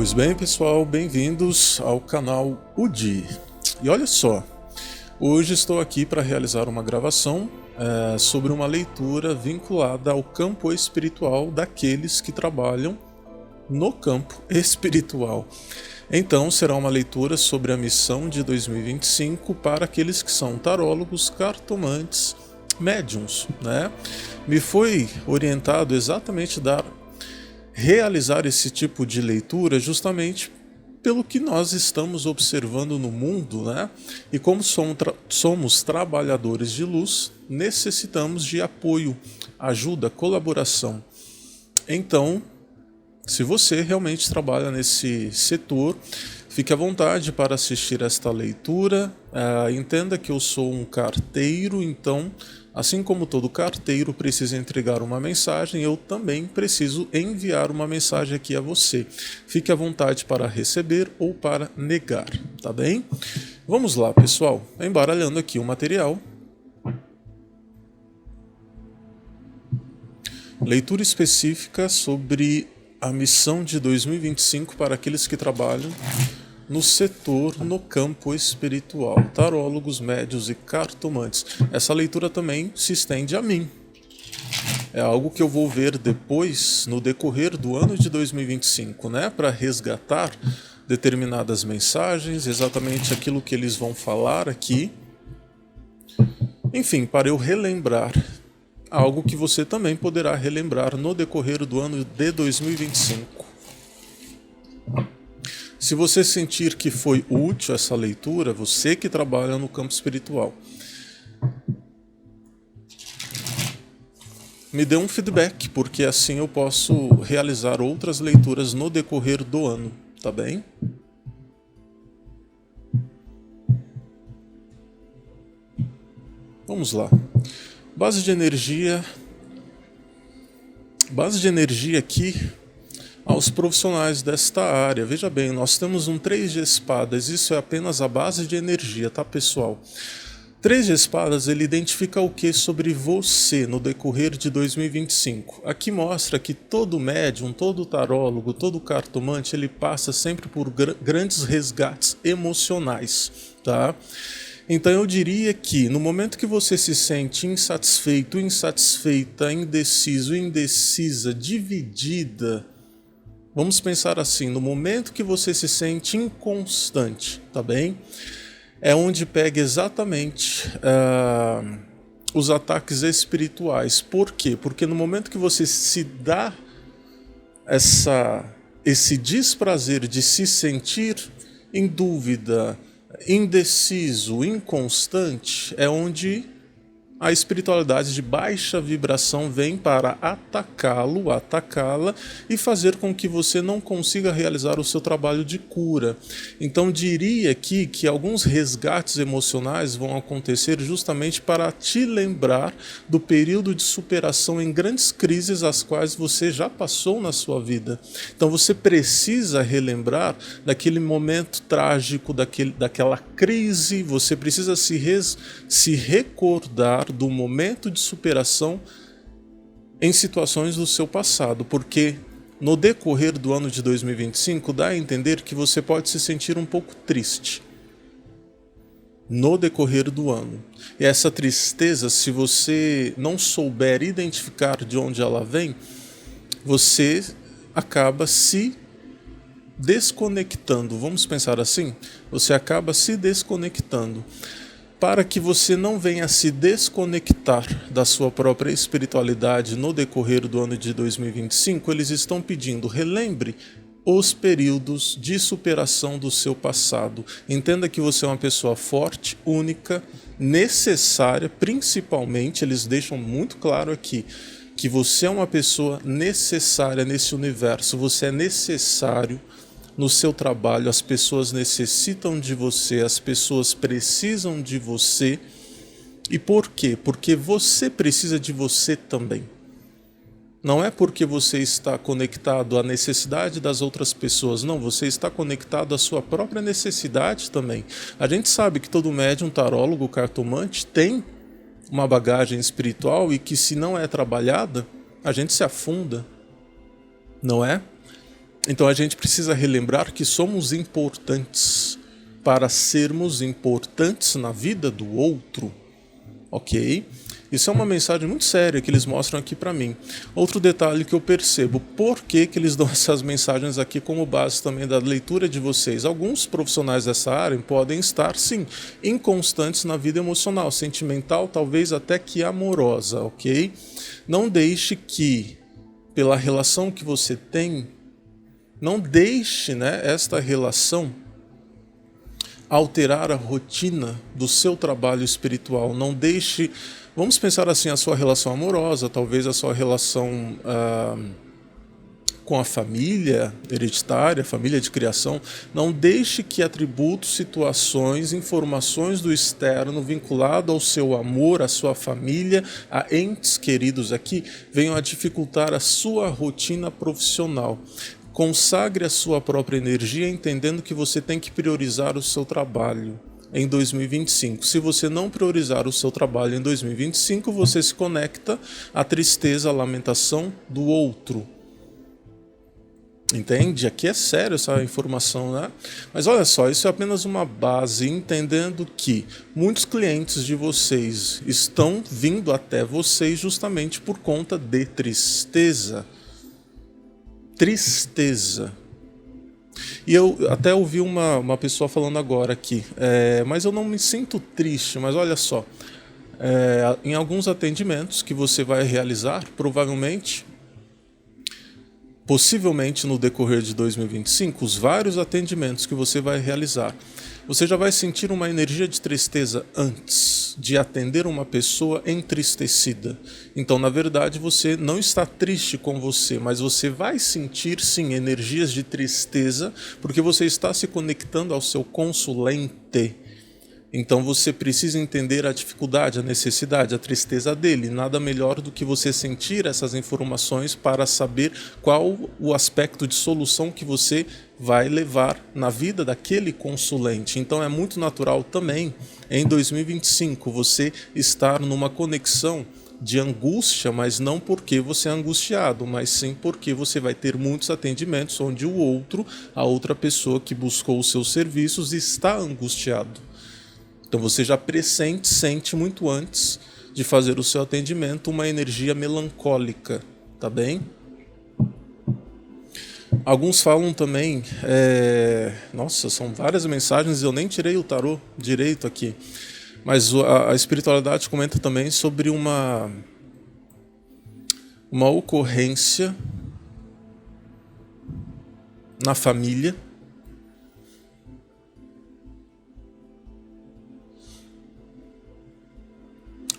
Pois bem, pessoal, bem-vindos ao canal UDI. E olha só, hoje estou aqui para realizar uma gravação sobre uma leitura vinculada ao campo espiritual daqueles que trabalham no campo espiritual. Então, será uma leitura sobre a missão de 2025 para aqueles que são tarólogos, cartomantes, médiums, né? Me foi orientado exatamente realizar esse tipo de leitura justamente pelo que nós estamos observando no mundo, né? E como somos trabalhadores de luz, necessitamos de apoio, ajuda, colaboração. Então, se você realmente trabalha nesse setor, fique à vontade para assistir esta leitura. Entenda que eu sou um carteiro, então, assim como todo carteiro precisa entregar uma mensagem, eu também preciso enviar uma mensagem aqui a você. Fique à vontade para receber ou para negar, tá bem? Vamos lá, pessoal. Embaralhando aqui o material. Leitura específica sobre a missão de 2025 para aqueles que trabalham no setor, no campo espiritual, tarólogos, médios e cartomantes. Essa leitura também se estende a mim. É algo que eu vou ver depois, no decorrer do ano de 2025, né? Para resgatar determinadas mensagens, exatamente aquilo que eles vão falar aqui. Enfim, para eu relembrar algo que você também poderá relembrar no decorrer do ano de 2025. Se você sentir que foi útil essa leitura, você que trabalha no campo espiritual, me dê um feedback, porque assim eu posso realizar outras leituras no decorrer do ano, tá bem? Vamos lá. Base de energia aqui aos profissionais desta área. Veja bem, nós temos um 3 de espadas, isso é apenas a base de energia, tá, pessoal? 3 de espadas, ele identifica o que sobre você no decorrer de 2025? Aqui mostra que todo médium, todo tarólogo, todo cartomante, ele passa sempre por grandes resgates emocionais, tá? Então eu diria que no momento que você se sente insatisfeito, insatisfeita, indeciso, indecisa, dividida, vamos pensar assim, no momento que você se sente inconstante, tá bem? É onde pega exatamente os ataques espirituais. Por quê? Porque no momento que você se dá esse desprazer de se sentir em dúvida, indeciso, inconstante, é onde a espiritualidade de baixa vibração vem para atacá-lo, atacá-la e fazer com que você não consiga realizar o seu trabalho de cura. Então diria aqui que alguns resgates emocionais vão acontecer justamente para te lembrar do período de superação em grandes crises as quais você já passou na sua vida. Então você precisa relembrar daquele momento trágico, daquela crise, você precisa se recordar do momento de superação em situações do seu passado, porque no decorrer do ano de 2025 dá a entender que você pode se sentir um pouco triste no decorrer do ano. E essa tristeza, se você não souber identificar de onde ela vem, você acaba se desconectando. Vamos pensar assim? Você acaba se desconectando. Para que você não venha se desconectar da sua própria espiritualidade no decorrer do ano de 2025, eles estão pedindo, relembre os períodos de superação do seu passado. Entenda que você é uma pessoa forte, única, necessária, principalmente, eles deixam muito claro aqui, que você é uma pessoa necessária nesse universo, você é necessário no seu trabalho, as pessoas necessitam de você, as pessoas precisam de você. E por quê? Porque você precisa de você também. Não é porque você está conectado à necessidade das outras pessoas, não, você está conectado à sua própria necessidade também. A gente sabe que todo médium, tarólogo, cartomante tem uma bagagem espiritual e que se não é trabalhada, a gente se afunda, não é? Então a gente precisa relembrar que somos importantes para sermos importantes na vida do outro, ok? Isso é uma mensagem muito séria que eles mostram aqui para mim. Outro detalhe que eu percebo, por que eles dão essas mensagens aqui como base também da leitura de vocês? Alguns profissionais dessa área podem estar, sim, inconstantes na vida emocional, sentimental, talvez até que amorosa, ok? Não deixe que, pela relação que você tem, não deixe, esta relação alterar a rotina do seu trabalho espiritual. Não deixe, vamos pensar assim, a sua relação amorosa, talvez a sua relação com a família hereditária, família de criação. Não deixe que atributos, situações, informações do externo vinculado ao seu amor, à sua família, a entes queridos aqui, venham a dificultar a sua rotina profissional. Consagre a sua própria energia entendendo que você tem que priorizar o seu trabalho em 2025. Se você não priorizar o seu trabalho em 2025, você se conecta à tristeza, à lamentação do outro. Entende? Aqui é sério essa informação, né? Mas olha só, isso é apenas uma base, entendendo que muitos clientes de vocês estão vindo até vocês justamente por conta de tristeza. Tristeza. E eu até ouvi uma pessoa falando agora aqui, mas eu não me sinto triste, mas olha só, em alguns atendimentos que você vai realizar, possivelmente no decorrer de 2025, os vários atendimentos que você vai realizar, você já vai sentir uma energia de tristeza antes de atender uma pessoa entristecida. Então, na verdade, você não está triste com você, mas você vai sentir, sim, energias de tristeza, porque você está se conectando ao seu consulente. Então você precisa entender a dificuldade, a necessidade, a tristeza dele. Nada melhor do que você sentir essas informações para saber qual o aspecto de solução que você vai levar na vida daquele consulente. Então é muito natural também, em 2025, você estar numa conexão de angústia, mas não porque você é angustiado, mas sim porque você vai ter muitos atendimentos onde a outra pessoa que buscou os seus serviços está angustiado. Então você já sente muito antes de fazer o seu atendimento uma energia melancólica, tá bem? Alguns falam também, nossa, são várias mensagens, eu nem tirei o tarô direito aqui, mas a espiritualidade comenta também sobre uma ocorrência na família,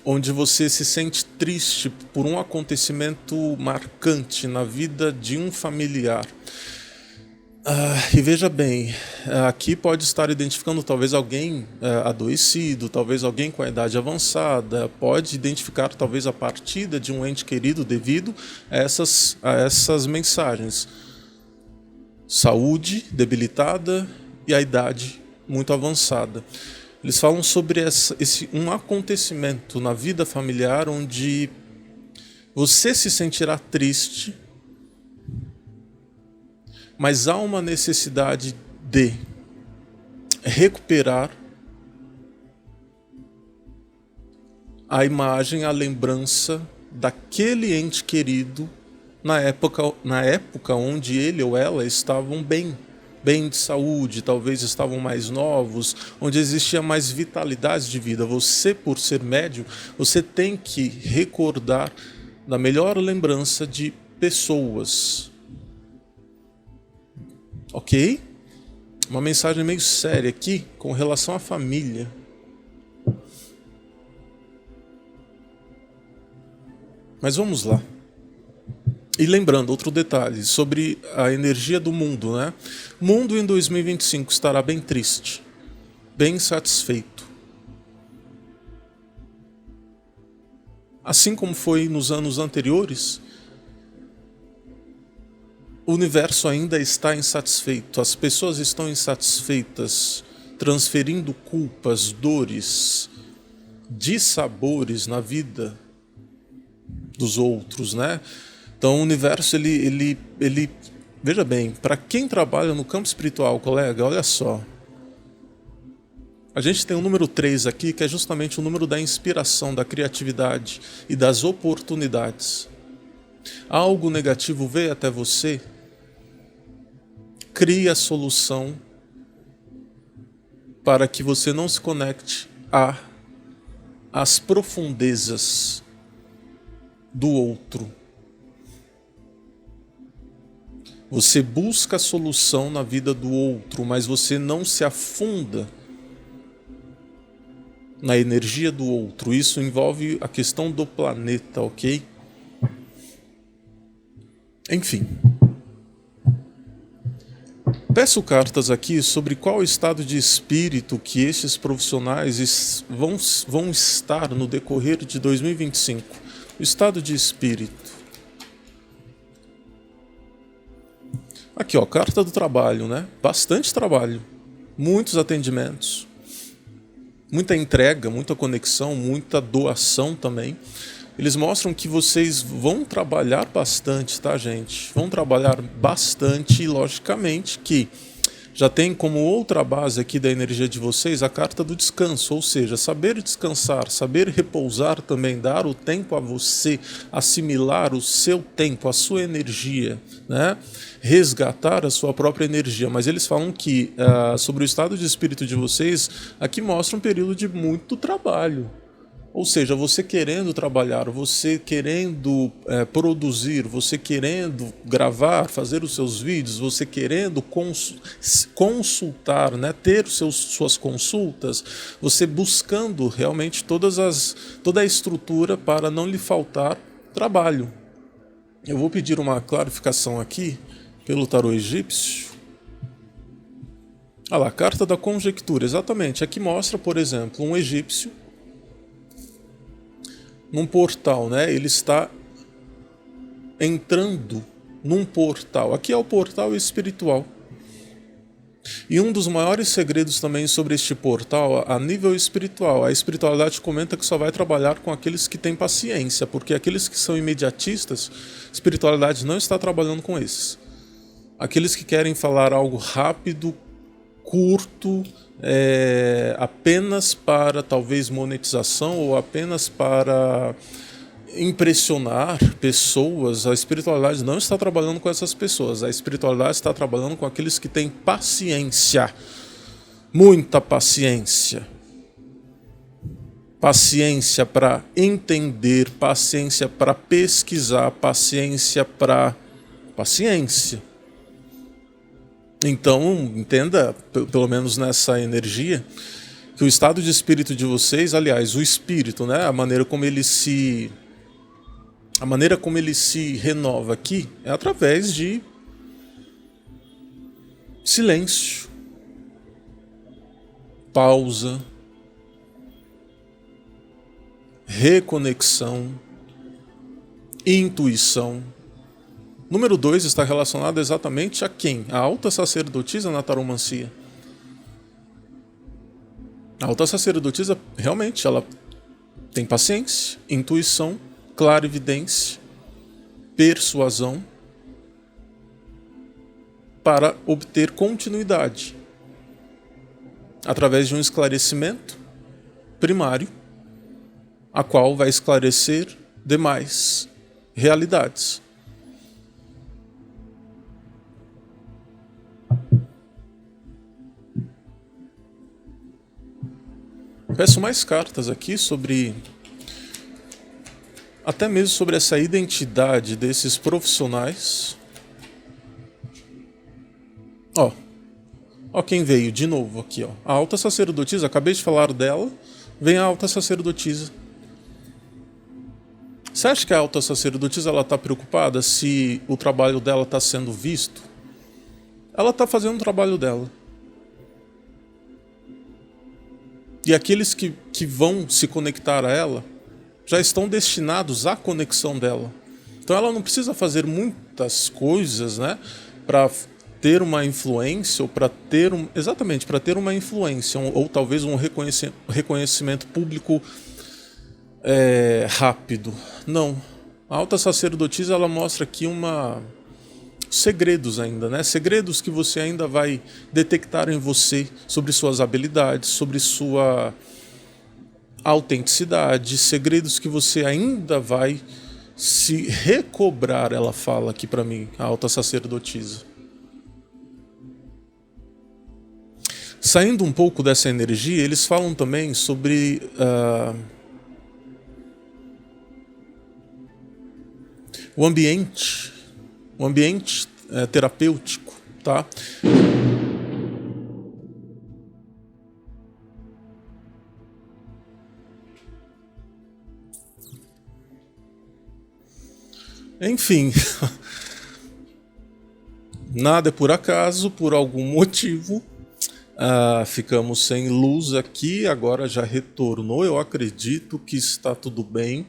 onde você se sente triste por um acontecimento marcante na vida de um familiar. E veja bem, aqui pode estar identificando talvez alguém adoecido, talvez alguém com a idade avançada, pode identificar talvez a partida de um ente querido devido a essas mensagens. Saúde debilitada e a idade muito avançada. Eles falam sobre um acontecimento na vida familiar onde você se sentirá triste, mas há uma necessidade de recuperar a imagem, a lembrança daquele ente querido na época onde ele ou ela estavam bem de saúde, talvez estavam mais novos, onde existia mais vitalidade de vida. Você, por ser médium, você tem que recordar da melhor lembrança de pessoas. Ok? Uma mensagem meio séria aqui com relação à família. Mas vamos lá. E lembrando, outro detalhe, sobre a energia do mundo, né? O mundo em 2025 estará bem triste, bem insatisfeito. Assim como foi nos anos anteriores, o universo ainda está insatisfeito, as pessoas estão insatisfeitas, transferindo culpas, dores, dissabores na vida dos outros, né? Então o universo ele Veja bem, para quem trabalha no campo espiritual, colega, olha só. A gente tem o número 3 aqui, que é justamente o número da inspiração, da criatividade e das oportunidades. Algo negativo veio até você, crie a solução para que você não se conecte às profundezas do outro. Você busca a solução na vida do outro, mas você não se afunda na energia do outro. Isso envolve a questão do planeta, ok? Enfim. Peço cartas aqui sobre qual o estado de espírito que estes profissionais vão estar no decorrer de 2025. O estado de espírito. Aqui, ó, carta do trabalho, né? Bastante trabalho. Muitos atendimentos. Muita entrega, muita conexão, muita doação também. Eles mostram que vocês vão trabalhar bastante, tá, gente? Vão trabalhar bastante e, logicamente, que já tem como outra base aqui da energia de vocês a carta do descanso, ou seja, saber descansar, saber repousar também, dar o tempo a você, assimilar o seu tempo, a sua energia, né? Resgatar a sua própria energia. Mas eles falam que sobre o estado de espírito de vocês, aqui mostra um período de muito trabalho. Ou seja, você querendo trabalhar, você querendo produzir, você querendo gravar, fazer os seus vídeos, você querendo consultar, né, ter suas consultas, você buscando realmente toda a estrutura para não lhe faltar trabalho. Eu vou pedir uma clarificação aqui pelo tarô egípcio. Olha lá, carta da conjectura, exatamente. Aqui mostra, por exemplo, um egípcio num portal, né? Ele está entrando num portal. Aqui é o portal espiritual. E um dos maiores segredos também sobre este portal, a nível espiritual, a espiritualidade comenta que só vai trabalhar com aqueles que têm paciência, porque aqueles que são imediatistas, a espiritualidade não está trabalhando com esses. Aqueles que querem falar algo rápido, curto, apenas para talvez monetização ou apenas para impressionar pessoas, a espiritualidade não está trabalhando com essas pessoas. A espiritualidade está trabalhando com aqueles que têm paciência, muita paciência. Paciência para entender, paciência para pesquisar, paciência para... paciência. Então, entenda, pelo menos nessa energia, que o estado de espírito de vocês, aliás, o espírito, né, a maneira como ele se renova aqui é através de silêncio, pausa, reconexão, intuição. Número 2 está relacionado exatamente a quem? A alta sacerdotisa na taromancia. A alta sacerdotisa, realmente, ela tem paciência, intuição, clarividência, persuasão para obter continuidade através de um esclarecimento primário, a qual vai esclarecer demais realidades. Peço mais cartas aqui sobre... até mesmo sobre essa identidade desses profissionais. Ó quem veio de novo aqui, ó. A alta sacerdotisa, acabei de falar dela, vem a alta sacerdotisa. Você acha que a alta sacerdotisa ela está preocupada se o trabalho dela está sendo visto? Ela está fazendo o trabalho dela. E aqueles que vão se conectar a ela já estão destinados à conexão dela. Então ela não precisa fazer muitas coisas, né, para ter uma influência, ou para ter exatamente, para ter uma influência, ou talvez um reconhecimento público rápido. Não. A alta sacerdotisa ela mostra aqui uma segredos ainda, né? Segredos que você ainda vai detectar em você sobre suas habilidades, sobre sua autenticidade, segredos que você ainda vai se recobrar, ela fala aqui para mim, a alta sacerdotisa. Saindo um pouco dessa energia, eles falam também sobre o ambiente terapêutico, tá? Enfim, nada é por acaso, por algum motivo. Ficamos sem luz aqui, agora já retornou. Eu acredito que está tudo bem.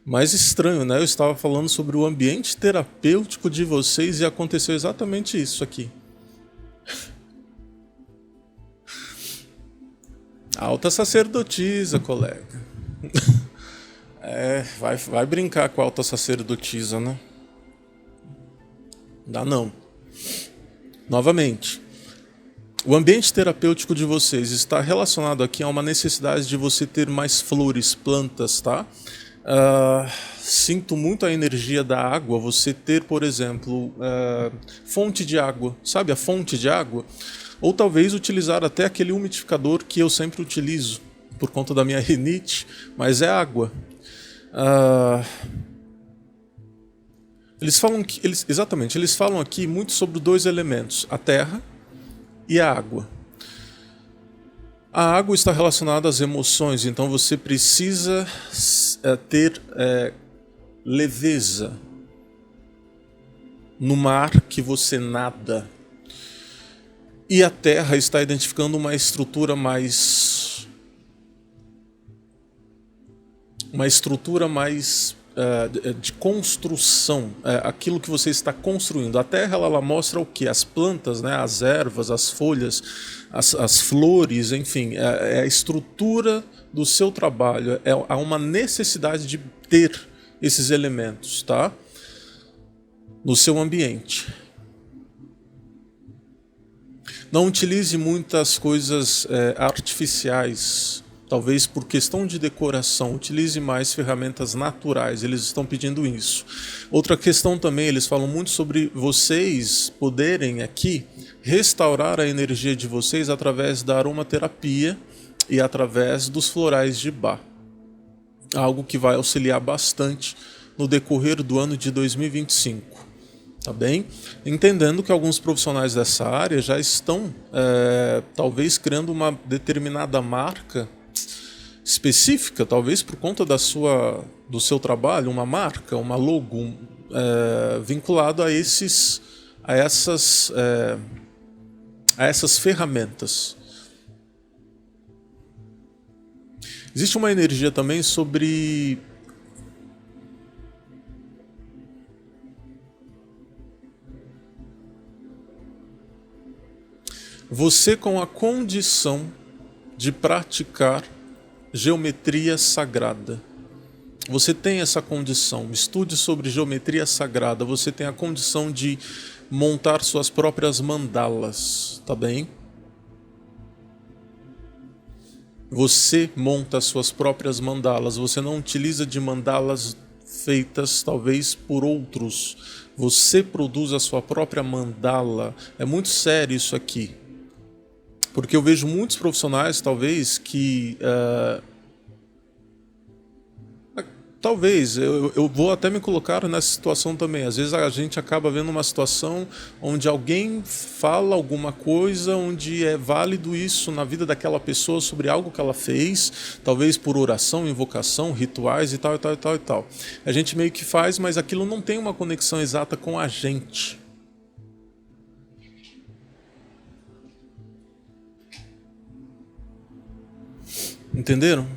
Mas estranho, né? Eu estava falando sobre o ambiente terapêutico de vocês e aconteceu exatamente isso aqui. Alta sacerdotisa, colega. Vai brincar com a alta sacerdotisa, né? Dá não. Novamente. O ambiente terapêutico de vocês está relacionado aqui a uma necessidade de você ter mais flores, plantas, tá? Sinto muito a energia da água, você ter, por exemplo, fonte de água, sabe a fonte de água? Ou talvez utilizar até aquele umidificador que eu sempre utilizo, por conta da minha rinite, mas é água. Eles falam aqui muito sobre dois elementos, a terra e a água. A água está relacionada às emoções, então você precisa ter leveza no mar que você nada. E a terra está identificando uma estrutura mais de construção, aquilo que você está construindo. A terra ela mostra o que? As plantas, né? As ervas, as folhas, as flores, enfim, é a estrutura do seu trabalho. Há uma necessidade de ter esses elementos, tá? No seu ambiente. Não utilize muitas coisas artificiais. Talvez por questão de decoração, utilize mais ferramentas naturais, eles estão pedindo isso. Outra questão também, eles falam muito sobre vocês poderem aqui restaurar a energia de vocês através da aromaterapia e através dos florais de Bach. Algo que vai auxiliar bastante no decorrer do ano de 2025. Tá bem? Entendendo que alguns profissionais dessa área já estão talvez criando uma determinada marca específica, talvez por conta do seu trabalho, uma marca, uma logo vinculado a essas ferramentas. Existe uma energia também sobre você com a condição de praticar geometria sagrada. Você tem essa condição. Estude sobre geometria sagrada. Você tem a condição de montar suas próprias mandalas, tá bem? Você monta suas próprias mandalas. Você não utiliza de mandalas feitas talvez por outros. Você produz a sua própria mandala. É muito sério isso aqui. Porque eu vejo muitos profissionais, talvez, que... talvez, eu vou até me colocar nessa situação também. Às vezes a gente acaba vendo uma situação onde alguém fala alguma coisa, onde é válido isso na vida daquela pessoa sobre algo que ela fez, talvez por oração, invocação, rituais e tal, e tal, e tal, e tal. A gente meio que faz, mas aquilo não tem uma conexão exata com a gente. Entenderam?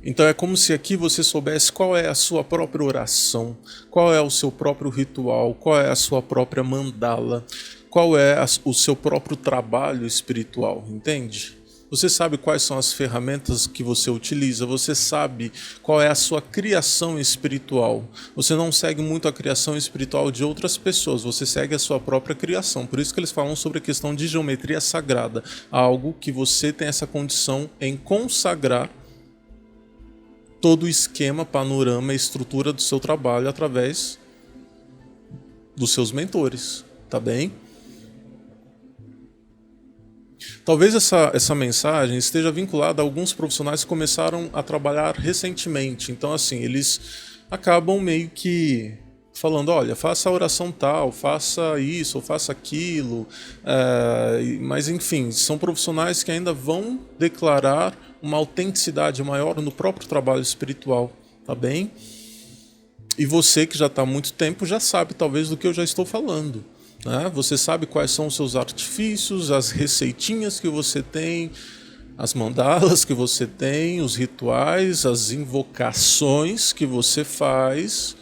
Então é como se aqui você soubesse qual é a sua própria oração, qual é o seu próprio ritual, qual é a sua própria mandala, qual é o seu próprio trabalho espiritual, entende? Você sabe quais são as ferramentas que você utiliza, você sabe qual é a sua criação espiritual. Você não segue muito a criação espiritual de outras pessoas, você segue a sua própria criação. Por isso que eles falam sobre a questão de geometria sagrada, algo que você tem essa condição em consagrar todo o esquema, panorama e estrutura do seu trabalho através dos seus mentores, tá bem? Talvez essa mensagem esteja vinculada a alguns profissionais que começaram a trabalhar recentemente. Então, assim, eles acabam meio que falando, olha, faça a oração tal, faça isso, ou faça aquilo. Mas, enfim, são profissionais que ainda vão declarar uma autenticidade maior no próprio trabalho espiritual, tá bem? E você que já está há muito tempo já sabe, talvez, do que eu já estou falando. Você sabe quais são os seus artifícios, as receitinhas que você tem, as mandalas que você tem, os rituais, as invocações que você faz.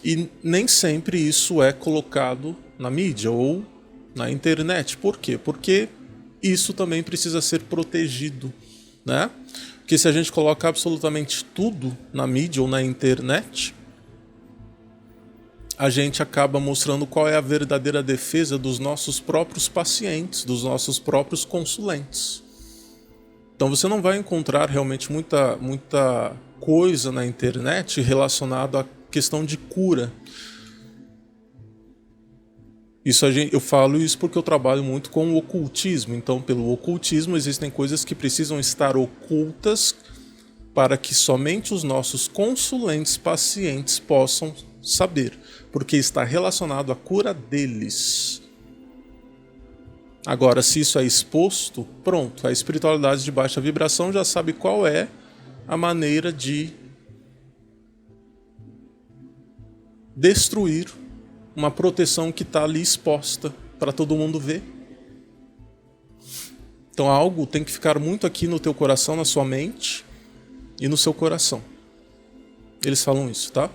E nem sempre isso é colocado na mídia ou na internet. Por quê? Porque isso também precisa ser protegido, né? Porque se a gente coloca absolutamente tudo na mídia ou na internet, a gente acaba mostrando qual é a verdadeira defesa dos nossos próprios pacientes, dos nossos próprios consulentes. Então você não vai encontrar realmente muita coisa na internet relacionada à questão de cura. Eu falo isso porque eu trabalho muito com o ocultismo. Então, pelo ocultismo existem coisas que precisam estar ocultas para que somente os nossos consulentes pacientes possam saber, porque está relacionado à cura deles. Agora, se isso é exposto, pronto, a espiritualidade de baixa vibração já sabe qual é a maneira de destruir uma proteção que está ali exposta para todo mundo ver. Então algo tem que ficar muito aqui no teu coração, na sua mente e no seu coração. Eles falam isso, tá?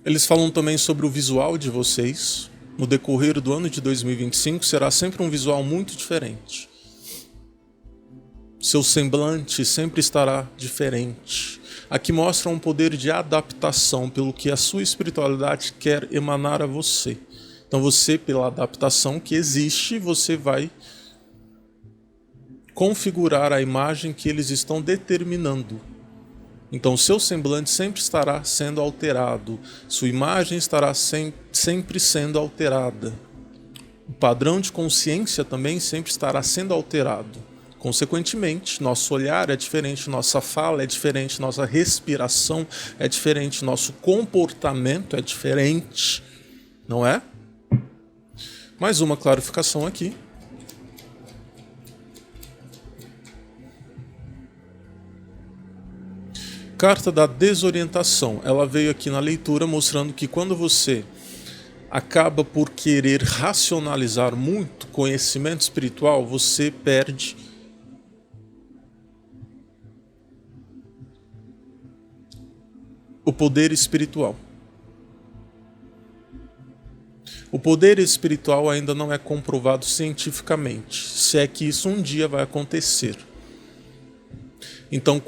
Eles falam também sobre o visual de vocês. No decorrer do ano de 2025 será sempre um visual muito diferente. Seu semblante sempre estará diferente. Aqui mostra um poder de adaptação pelo que a sua espiritualidade quer emanar a você. Então você, pela adaptação que existe, você vai configurar a imagem que eles estão determinando. Então seu semblante sempre estará sendo alterado, sua imagem estará sempre sendo alterada. O padrão de consciência também sempre estará sendo alterado. Consequentemente, nosso olhar é diferente, nossa fala é diferente, nossa respiração é diferente, nosso comportamento é diferente, não é? Mais uma clarificação aqui. Carta da desorientação. Ela veio aqui na leitura mostrando que quando você acaba por querer racionalizar muito conhecimento espiritual, você perde o poder espiritual. O poder espiritual ainda não é comprovado cientificamente, se é que isso um dia vai acontecer. Então,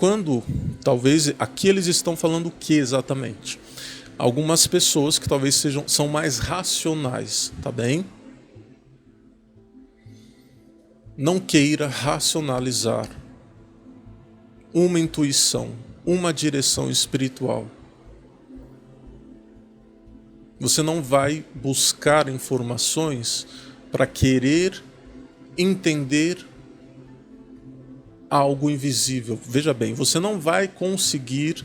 talvez, aqui eles estão falando o que exatamente? Algumas pessoas que talvez são mais racionais, tá bem? Não queira racionalizar uma intuição, uma direção espiritual. Você não vai buscar informações para querer entender algo invisível. Veja bem, você não vai conseguir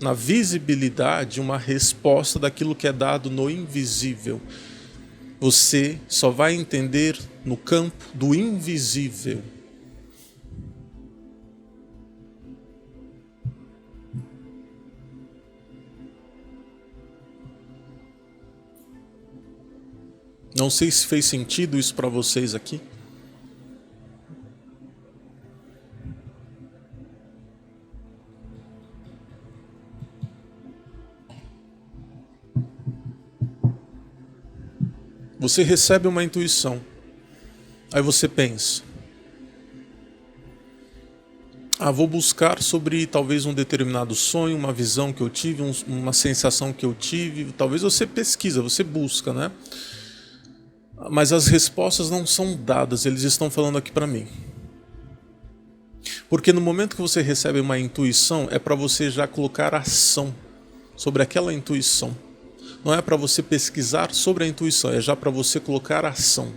na visibilidade uma resposta daquilo que é dado no invisível. Você só vai entender no campo do invisível. Não sei se fez sentido isso para vocês aqui. Você recebe uma intuição. Aí você pensa: vou buscar sobre talvez um determinado sonho, uma visão que eu tive, uma sensação que eu tive. Talvez você pesquisa, você busca, né? Mas as respostas não são dadas, eles estão falando aqui para mim. Porque no momento que você recebe uma intuição, é para você já colocar ação sobre aquela intuição. Não é para você pesquisar sobre a intuição, é já para você colocar ação.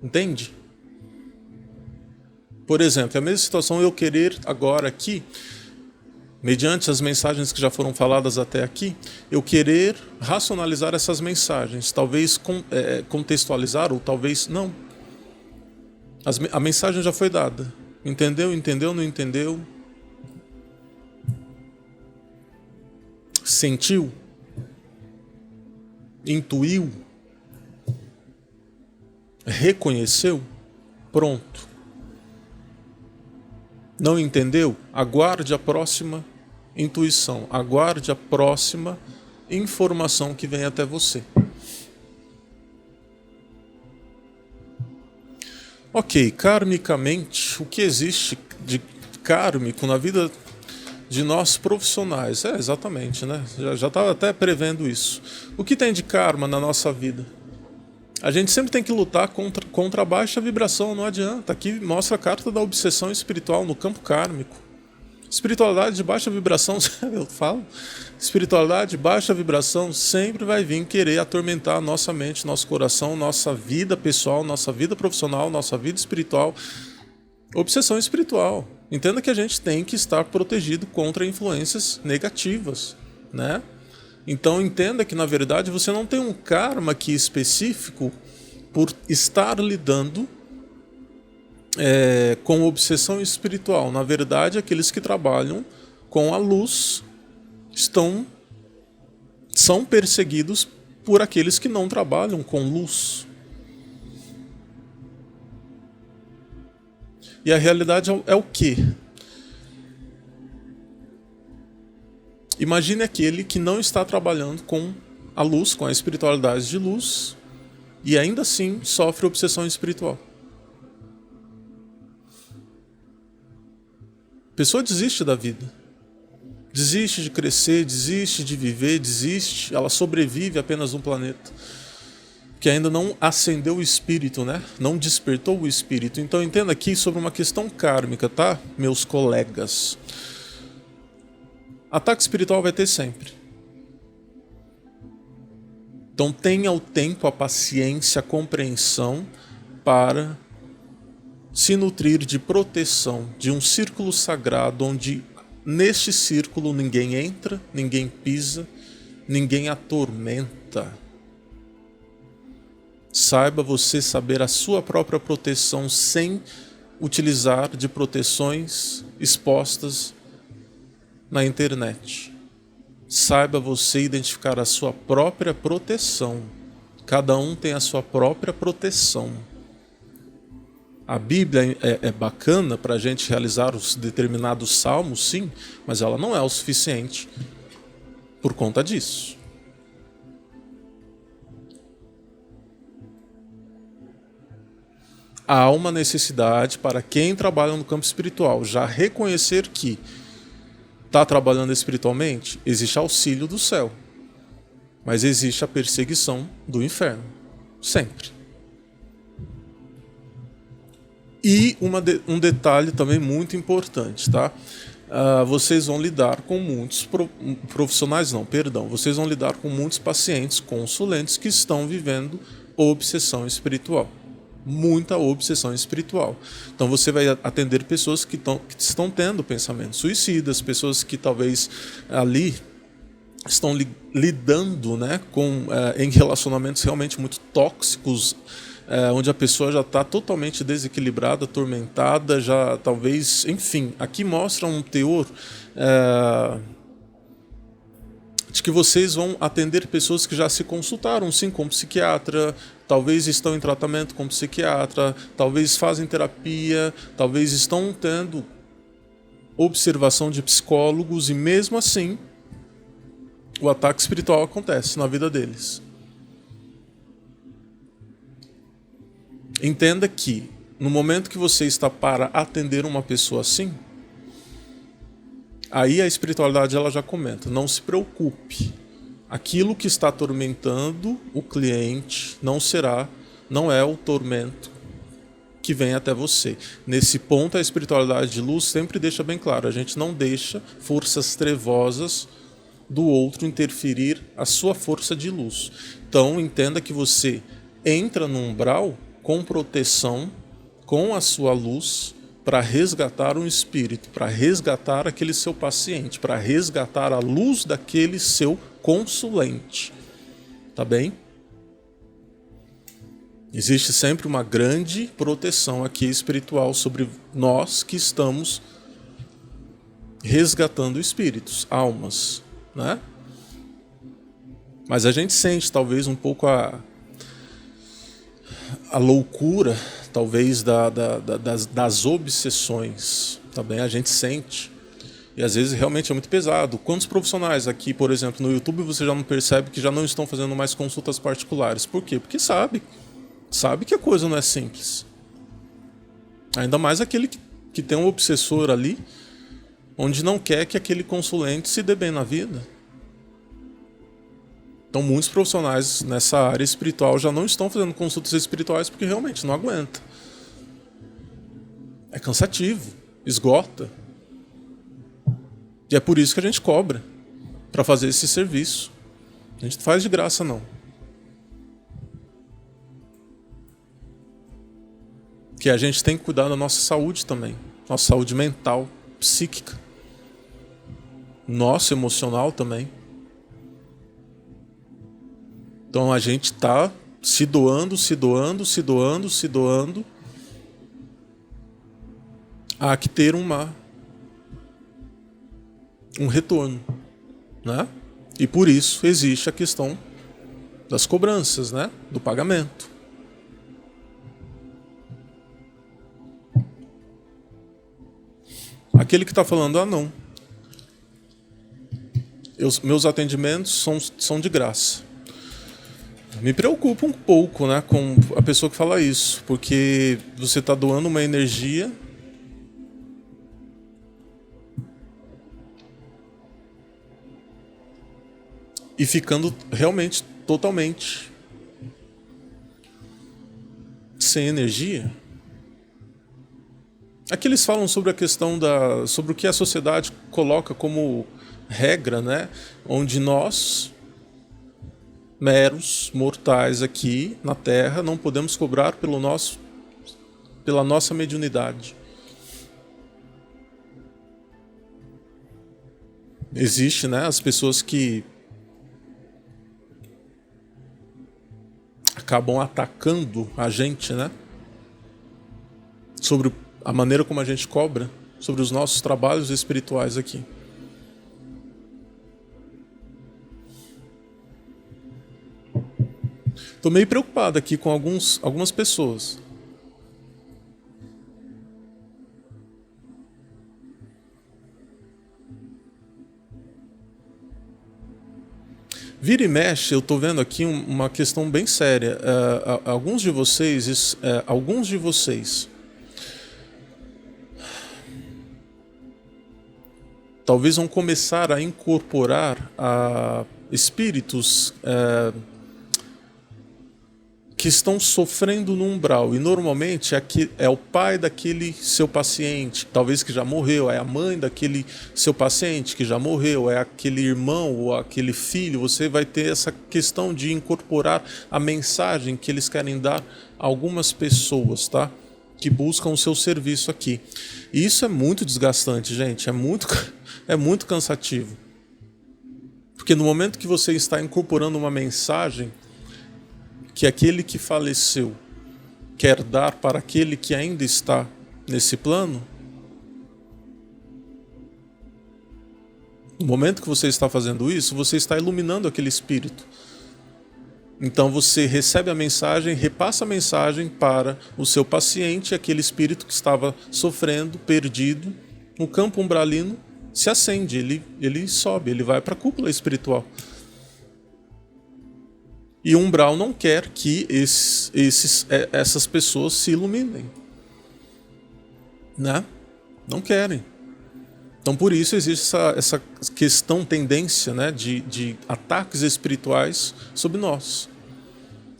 Entende? Por exemplo, é a mesma situação eu querer agora aqui, mediante as mensagens que já foram faladas até aqui, eu querer racionalizar essas mensagens, talvez contextualizar ou talvez não. A mensagem já foi dada. Entendeu? Entendeu? Não entendeu? Sentiu? Intuiu? Reconheceu? Pronto. Não entendeu? Aguarde a próxima intuição. Aguarde a próxima informação que vem até você. Ok, karmicamente, o que existe de kármico na vida de nós profissionais? Exatamente, né? Já estava até prevendo isso. O que tem de karma na nossa vida? A gente sempre tem que lutar contra a baixa vibração, não adianta. Aqui mostra a carta da obsessão espiritual no campo kármico. Espiritualidade de baixa vibração, eu falo, espiritualidade de baixa vibração sempre vai vir querer atormentar nossa mente, nosso coração, nossa vida pessoal, nossa vida profissional, nossa vida espiritual. Obsessão espiritual. Entenda que a gente tem que estar protegido contra influências negativas, né? Então entenda que na verdade você não tem um karma aqui específico por estar lidando com obsessão espiritual. Na verdade, aqueles que trabalham com a luz são perseguidos por aqueles que não trabalham com luz. E a realidade é o quê? Imagine aquele que não está trabalhando com a luz, com a espiritualidade de luz, e ainda assim sofre obsessão espiritual. A pessoa desiste da vida. Desiste de crescer, desiste de viver, desiste. Ela sobrevive apenas no planeta. Que ainda não acendeu o espírito, né? Não despertou o espírito. Então entenda aqui sobre uma questão kármica, tá? Meus colegas. Ataque espiritual vai ter sempre. Então tenha o tempo, a paciência, a compreensão para se nutrir de proteção, de um círculo sagrado onde neste círculo ninguém entra, ninguém pisa, ninguém atormenta. Saiba você saber a sua própria proteção sem utilizar de proteções expostas na internet. Saiba você identificar a sua própria proteção. Cada um tem a sua própria proteção. A Bíblia é bacana para a gente realizar os determinados salmos, sim, mas ela não é o suficiente por conta disso. Há uma necessidade para quem trabalha no campo espiritual já reconhecer que está trabalhando espiritualmente, existe auxílio do céu, mas existe a perseguição do inferno, sempre. E um detalhe também muito importante, tá? Vocês vão lidar com muitos vocês vão lidar com muitos pacientes, consulentes que estão vivendo obsessão espiritual. Muita obsessão espiritual. Então você vai atender pessoas que estão tendo pensamentos suicidas, pessoas que talvez ali estão lidando, né, em relacionamentos realmente muito tóxicos, onde a pessoa já está totalmente desequilibrada, atormentada, já talvez, enfim, aqui mostra um teor de que vocês vão atender pessoas que já se consultaram, sim, com psiquiatra, talvez estão em tratamento com psiquiatra, talvez fazem terapia, talvez estão tendo observação de psicólogos e mesmo assim o ataque espiritual acontece na vida deles. Entenda que no momento que você está para atender uma pessoa assim, aí a espiritualidade ela já comenta, não se preocupe. Aquilo que está atormentando o cliente não é o tormento que vem até você. Nesse ponto, a espiritualidade de luz sempre deixa bem claro, a gente não deixa forças trevosas do outro interferir a sua força de luz. Então, entenda que você entra no umbral com proteção, com a sua luz, para resgatar um espírito, para resgatar aquele seu paciente, para resgatar a luz daquele seu consulente. Tá bem? Existe sempre uma grande proteção aqui espiritual sobre nós que estamos resgatando espíritos, almas, né? Mas a gente sente talvez um pouco a loucura, talvez das obsessões, tá bem? A gente sente. E às vezes realmente é muito pesado. Quantos profissionais aqui, por exemplo, no YouTube, você já não percebe que já não estão fazendo mais consultas particulares? Por quê? Porque sabe que a coisa não é simples. Ainda mais aquele que tem um obsessor ali, onde não quer que aquele consulente se dê bem na vida. Então muitos profissionais nessa área espiritual já não estão fazendo consultas espirituais porque realmente não aguenta. É cansativo, esgota. E é por isso que a gente cobra para fazer esse serviço. A gente não faz de graça não. Que a gente tem que cuidar da nossa saúde também. Nossa saúde mental, psíquica. Nossa emocional também. Então a gente está se doando a que ter um retorno, né? E por isso existe a questão das cobranças, né? Do pagamento. Aquele que está falando, não. Meus atendimentos são de graça. Me preocupa um pouco, né, com a pessoa que fala isso, porque você está doando uma energia e ficando realmente totalmente sem energia. Aqui eles falam sobre a questão sobre o que a sociedade coloca como regra, né, onde nós meros mortais aqui na Terra não podemos cobrar pela nossa mediunidade. Existe, né, as pessoas que acabam atacando a gente, né, sobre a maneira como a gente cobra, sobre os nossos trabalhos espirituais aqui. Estou meio preocupado aqui com algumas pessoas. Vira e mexe, eu estou vendo aqui uma questão bem séria. Alguns de vocês talvez vão começar a incorporar espíritos que estão sofrendo no umbral, e normalmente é o pai daquele seu paciente, talvez que já morreu, é a mãe daquele seu paciente que já morreu, é aquele irmão ou aquele filho. Você vai ter essa questão de incorporar a mensagem que eles querem dar a algumas pessoas, tá? Que buscam o seu serviço aqui. E isso é muito desgastante, gente, é muito cansativo. Porque no momento que você está incorporando uma mensagem que aquele que faleceu quer dar para aquele que ainda está nesse plano, no momento que você está fazendo isso, você está iluminando aquele espírito. Então você recebe a mensagem, repassa a mensagem para o seu paciente, aquele espírito que estava sofrendo, perdido, no campo umbralino, se acende, ele sobe, ele vai para a cúpula espiritual. E o umbral não quer que essas pessoas se iluminem, né? Não querem. Então por isso existe essa tendência, né, de ataques espirituais sobre nós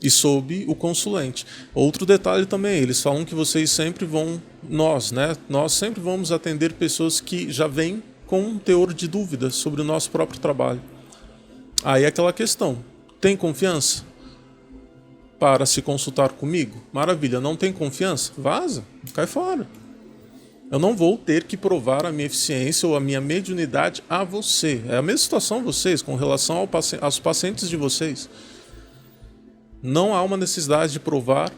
e sobre o consulente. Outro detalhe também, eles falam que vocês sempre vão, nós sempre vamos atender pessoas que já vêm com um teor de dúvida sobre o nosso próprio trabalho. Aí é aquela questão, tem confiança para se consultar comigo? Maravilha, não tem confiança? Vaza, cai fora. Eu não vou ter que provar a minha eficiência ou a minha mediunidade a você. É a mesma situação vocês com relação aos pacientes de vocês. Não há uma necessidade de provar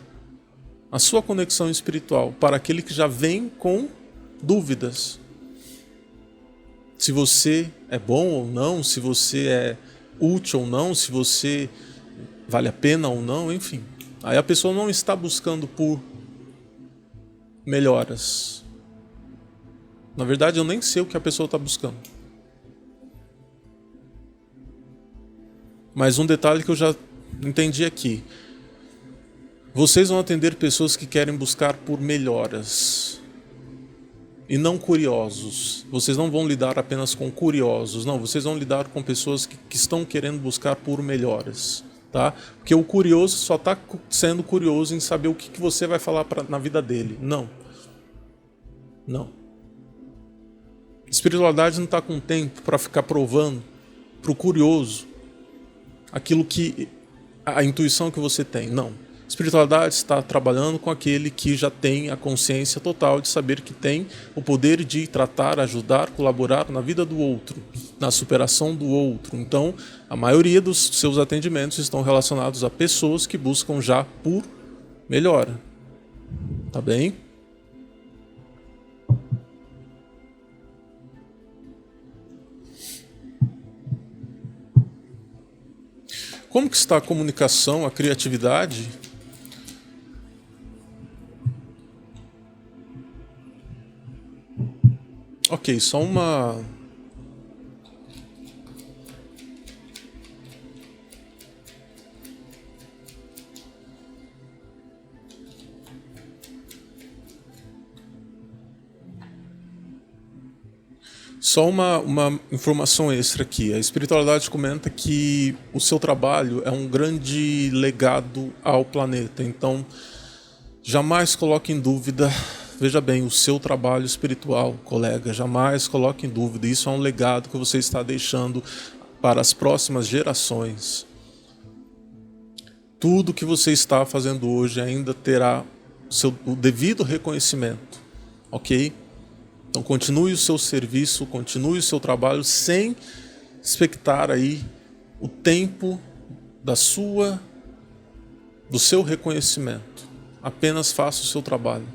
a sua conexão espiritual para aquele que já vem com dúvidas. Se você é bom ou não, se você é útil ou não, se você vale a pena ou não, enfim. Aí a pessoa não está buscando por melhoras. Na verdade, eu nem sei o que a pessoa está buscando. Mas um detalhe que eu já entendi aqui. Vocês vão atender pessoas que querem buscar por melhoras. E não curiosos. Vocês não vão lidar apenas com curiosos. Não, vocês vão lidar com pessoas que estão querendo buscar por melhoras. Tá? Porque o curioso só está sendo curioso em saber o que você vai falar na vida dele. Não. Não. Espiritualidade não está com tempo para ficar provando para o curioso aquilo que a intuição que você tem. Não. Espiritualidade está trabalhando com aquele que já tem a consciência total de saber que tem o poder de tratar, ajudar, colaborar na vida do outro, na superação do outro. Então, a maioria dos seus atendimentos estão relacionados a pessoas que buscam já por melhora. Tá bem? Como que está a comunicação, a criatividade? Ok, só uma... Só uma informação extra aqui. A espiritualidade comenta que o seu trabalho é um grande legado ao planeta. Então, jamais coloque em dúvida, veja bem, o seu trabalho espiritual, colega. Jamais coloque em dúvida. Isso é um legado que você está deixando para as próximas gerações. Tudo que você está fazendo hoje ainda terá o devido reconhecimento. Ok? Então continue o seu serviço, continue o seu trabalho sem expectar aí o tempo do seu reconhecimento. Apenas faça o seu trabalho.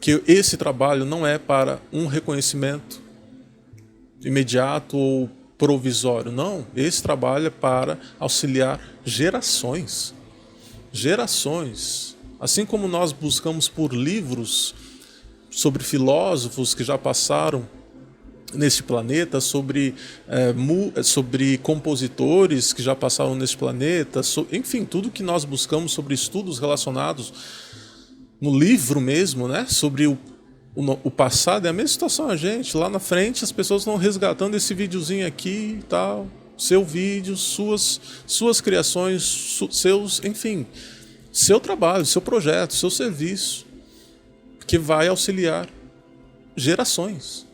Que esse trabalho não é para um reconhecimento imediato ou provisório. Não, esse trabalho é para auxiliar gerações. Gerações. Assim como nós buscamos por livros sobre filósofos que já passaram neste planeta, sobre compositores que já passaram neste planeta, enfim, tudo que nós buscamos sobre estudos relacionados no livro mesmo, né, sobre o passado, é a mesma situação a gente. Lá na frente as pessoas estão resgatando esse videozinho aqui e tal, seu vídeo, suas criações, enfim, seu trabalho, seu projeto, seu serviço, que vai auxiliar gerações.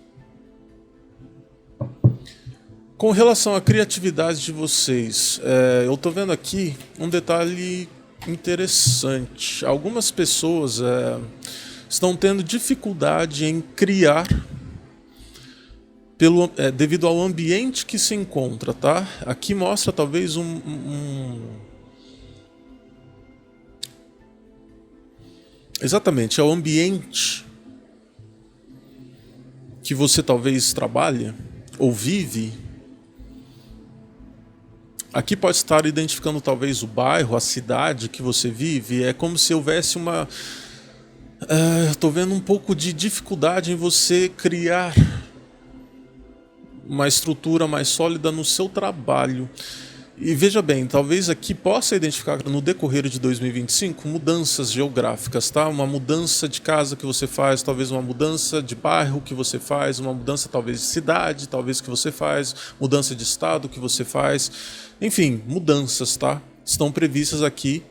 Com relação à criatividade de vocês, eu estou vendo aqui um detalhe interessante. Algumas pessoas estão tendo dificuldade em criar devido ao ambiente que se encontra, tá? Aqui mostra talvez exatamente, é o ambiente que você talvez trabalha ou vive. Aqui pode estar identificando talvez o bairro, a cidade que você vive. É como se houvesse estou vendo um pouco de dificuldade em você criar uma estrutura mais sólida no seu trabalho. E veja bem, talvez aqui possa identificar no decorrer de 2025 mudanças geográficas, tá? Uma mudança de casa que você faz, talvez uma mudança de bairro que você faz, uma mudança talvez de cidade, talvez que você faz, mudança de estado que você faz. Enfim, mudanças, tá? Estão previstas aqui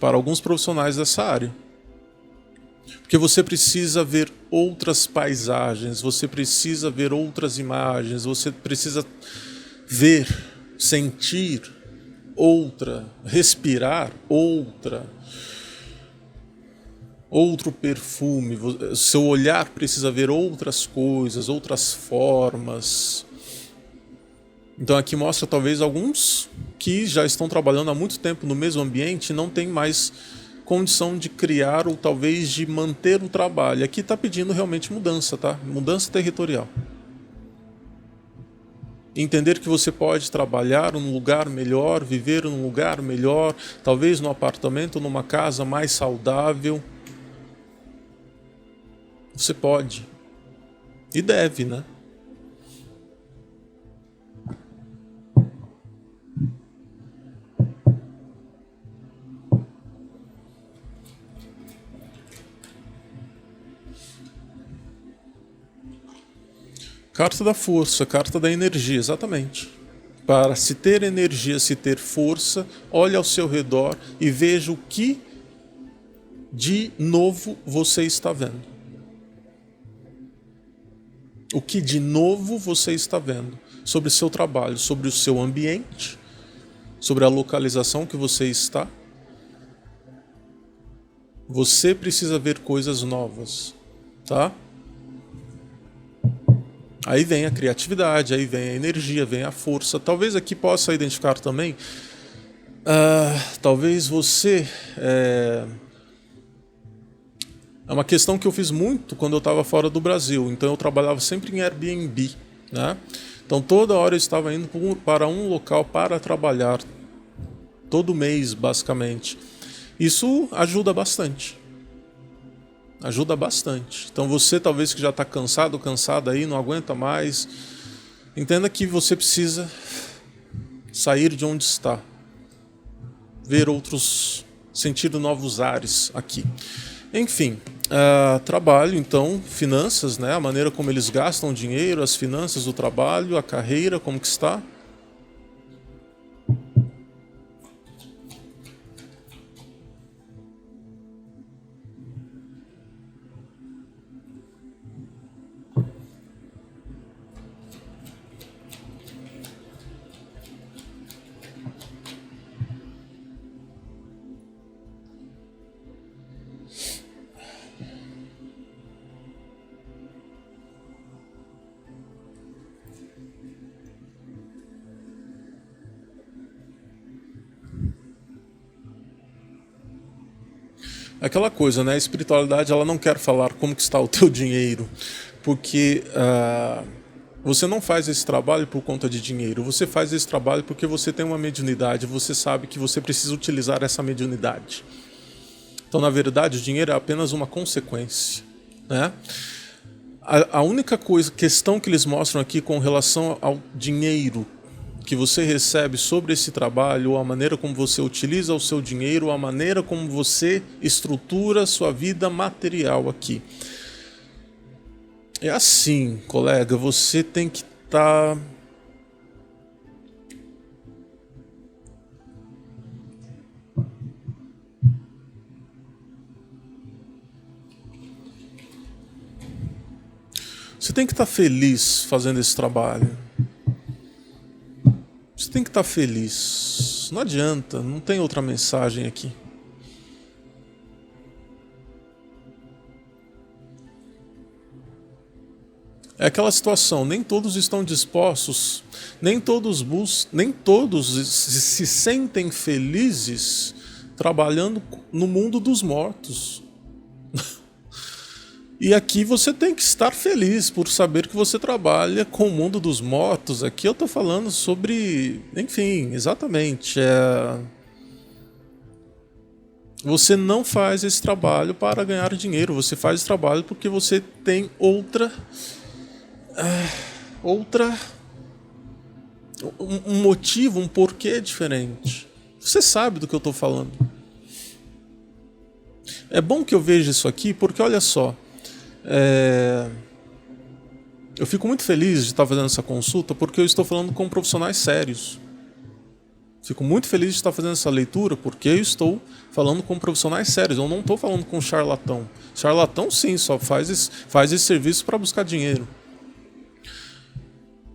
para alguns profissionais dessa área. Porque você precisa ver outras paisagens, você precisa ver outras imagens, você precisa ver, sentir outra, respirar outra, outro perfume. Seu olhar precisa ver outras coisas, outras formas. Então aqui mostra talvez alguns que já estão trabalhando há muito tempo no mesmo ambiente e não tem mais condição de criar ou talvez de manter o trabalho. Aqui está pedindo realmente mudança, tá? Mudança territorial. Entender que você pode trabalhar num lugar melhor, viver num lugar melhor, talvez num apartamento, numa casa mais saudável. Você pode. E deve, né? Carta da força, carta da energia, exatamente. Para se ter energia, se ter força, olhe ao seu redor e veja o que de novo você está vendo. O que de novo você está vendo sobre o seu trabalho, sobre o seu ambiente, sobre a localização que você está. Você precisa ver coisas novas, tá? Aí vem a criatividade, aí vem a energia, vem a força. Talvez aqui possa identificar também, talvez você... É uma questão que eu fiz muito quando eu estava fora do Brasil. Então eu trabalhava sempre em Airbnb, né? Então toda hora eu estava indo para um local para trabalhar. Todo mês, basicamente. Isso ajuda bastante. Ajuda bastante. Então você talvez que já está cansado, cansada aí, não aguenta mais, entenda que você precisa sair de onde está. Ver outros, sentir novos ares aqui. Enfim, trabalho então, finanças, né? A maneira como eles gastam dinheiro, as finanças do trabalho, a carreira, como que está. Aquela coisa, né? A espiritualidade, ela não quer falar como que está o teu dinheiro, porque você não faz esse trabalho por conta de dinheiro, você faz esse trabalho porque você tem uma mediunidade, você sabe que você precisa utilizar essa mediunidade. Então, na verdade, o dinheiro é apenas uma consequência, né? A única questão que eles mostram aqui com relação ao dinheiro que você recebe sobre esse trabalho, ou a maneira como você utiliza o seu dinheiro, ou a maneira como você estrutura a sua vida material aqui. É assim, colega, você tem que estar... Você tem que estar feliz fazendo esse trabalho. Você tem que estar feliz. Não adianta, não tem outra mensagem aqui. É aquela situação, nem todos estão dispostos, nem todos se sentem felizes trabalhando no mundo dos mortos. E aqui você tem que estar feliz por saber que você trabalha com o mundo dos mortos. Aqui eu estou falando sobre... Enfim, exatamente. Você não faz esse trabalho para ganhar dinheiro. Você faz esse trabalho porque você tem outra um motivo, um porquê diferente. Você sabe do que eu estou falando. É bom que eu veja isso aqui, porque olha só, eu fico muito feliz de estar fazendo essa consulta, porque eu estou falando com profissionais sérios. Fico muito feliz de estar fazendo essa leitura, porque eu estou falando com profissionais sérios. Eu não estou falando com charlatão. Charlatão, sim, só faz esse serviço para buscar dinheiro.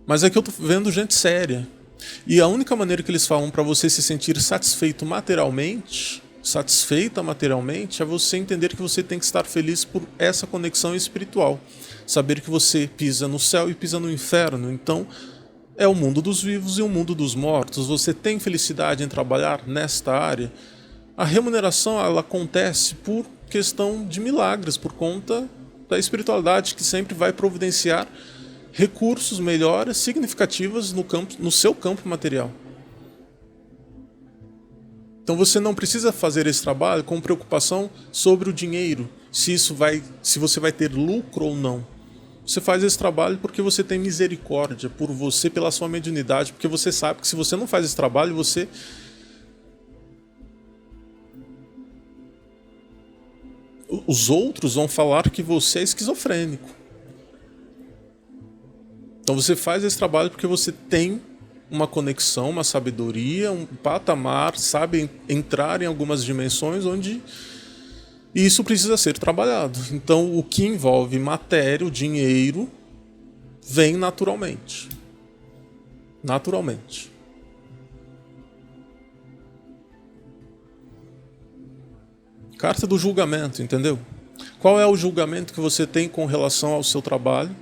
Mas é que eu estou vendo gente séria. E a única maneira que eles falam para você se sentir satisfeita materialmente, é você entender que você tem que estar feliz por essa conexão espiritual. Saber que você pisa no céu e pisa no inferno. Então, é o mundo dos vivos e o mundo dos mortos. Você tem felicidade em trabalhar nesta área? A remuneração, ela acontece por questão de milagres, por conta da espiritualidade que sempre vai providenciar recursos, melhoras significativas no seu campo material. Então você não precisa fazer esse trabalho com preocupação sobre o dinheiro, se você vai ter lucro ou não. Você faz esse trabalho porque você tem misericórdia por você, pela sua mediunidade, porque você sabe que se você não faz esse trabalho, os outros vão falar que você é esquizofrênico. Então você faz esse trabalho porque você tem uma conexão, uma sabedoria, um patamar, sabe entrar em algumas dimensões onde isso precisa ser trabalhado. Então o que envolve matéria, o dinheiro, vem naturalmente. Naturalmente. Carta do julgamento, entendeu? Qual é o julgamento que você tem com relação ao seu trabalho?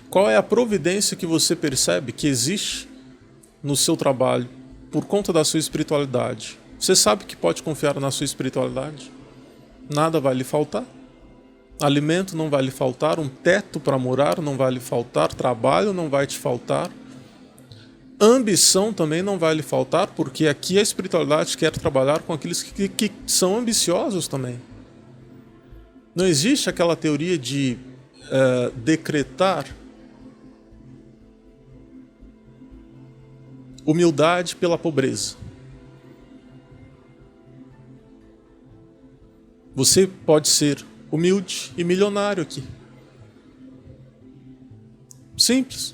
Qual é a providência que você percebe que existe no seu trabalho por conta da sua espiritualidade? Você sabe que pode confiar na sua espiritualidade? Nada vai lhe faltar. Alimento não vai lhe faltar, um teto para morar não vai lhe faltar, trabalho não vai te faltar. Ambição também não vai lhe faltar, porque aqui a espiritualidade quer trabalhar com aqueles que são ambiciosos também. Não existe aquela teoria de decretar humildade pela pobreza. Você pode ser humilde e milionário aqui. Simples.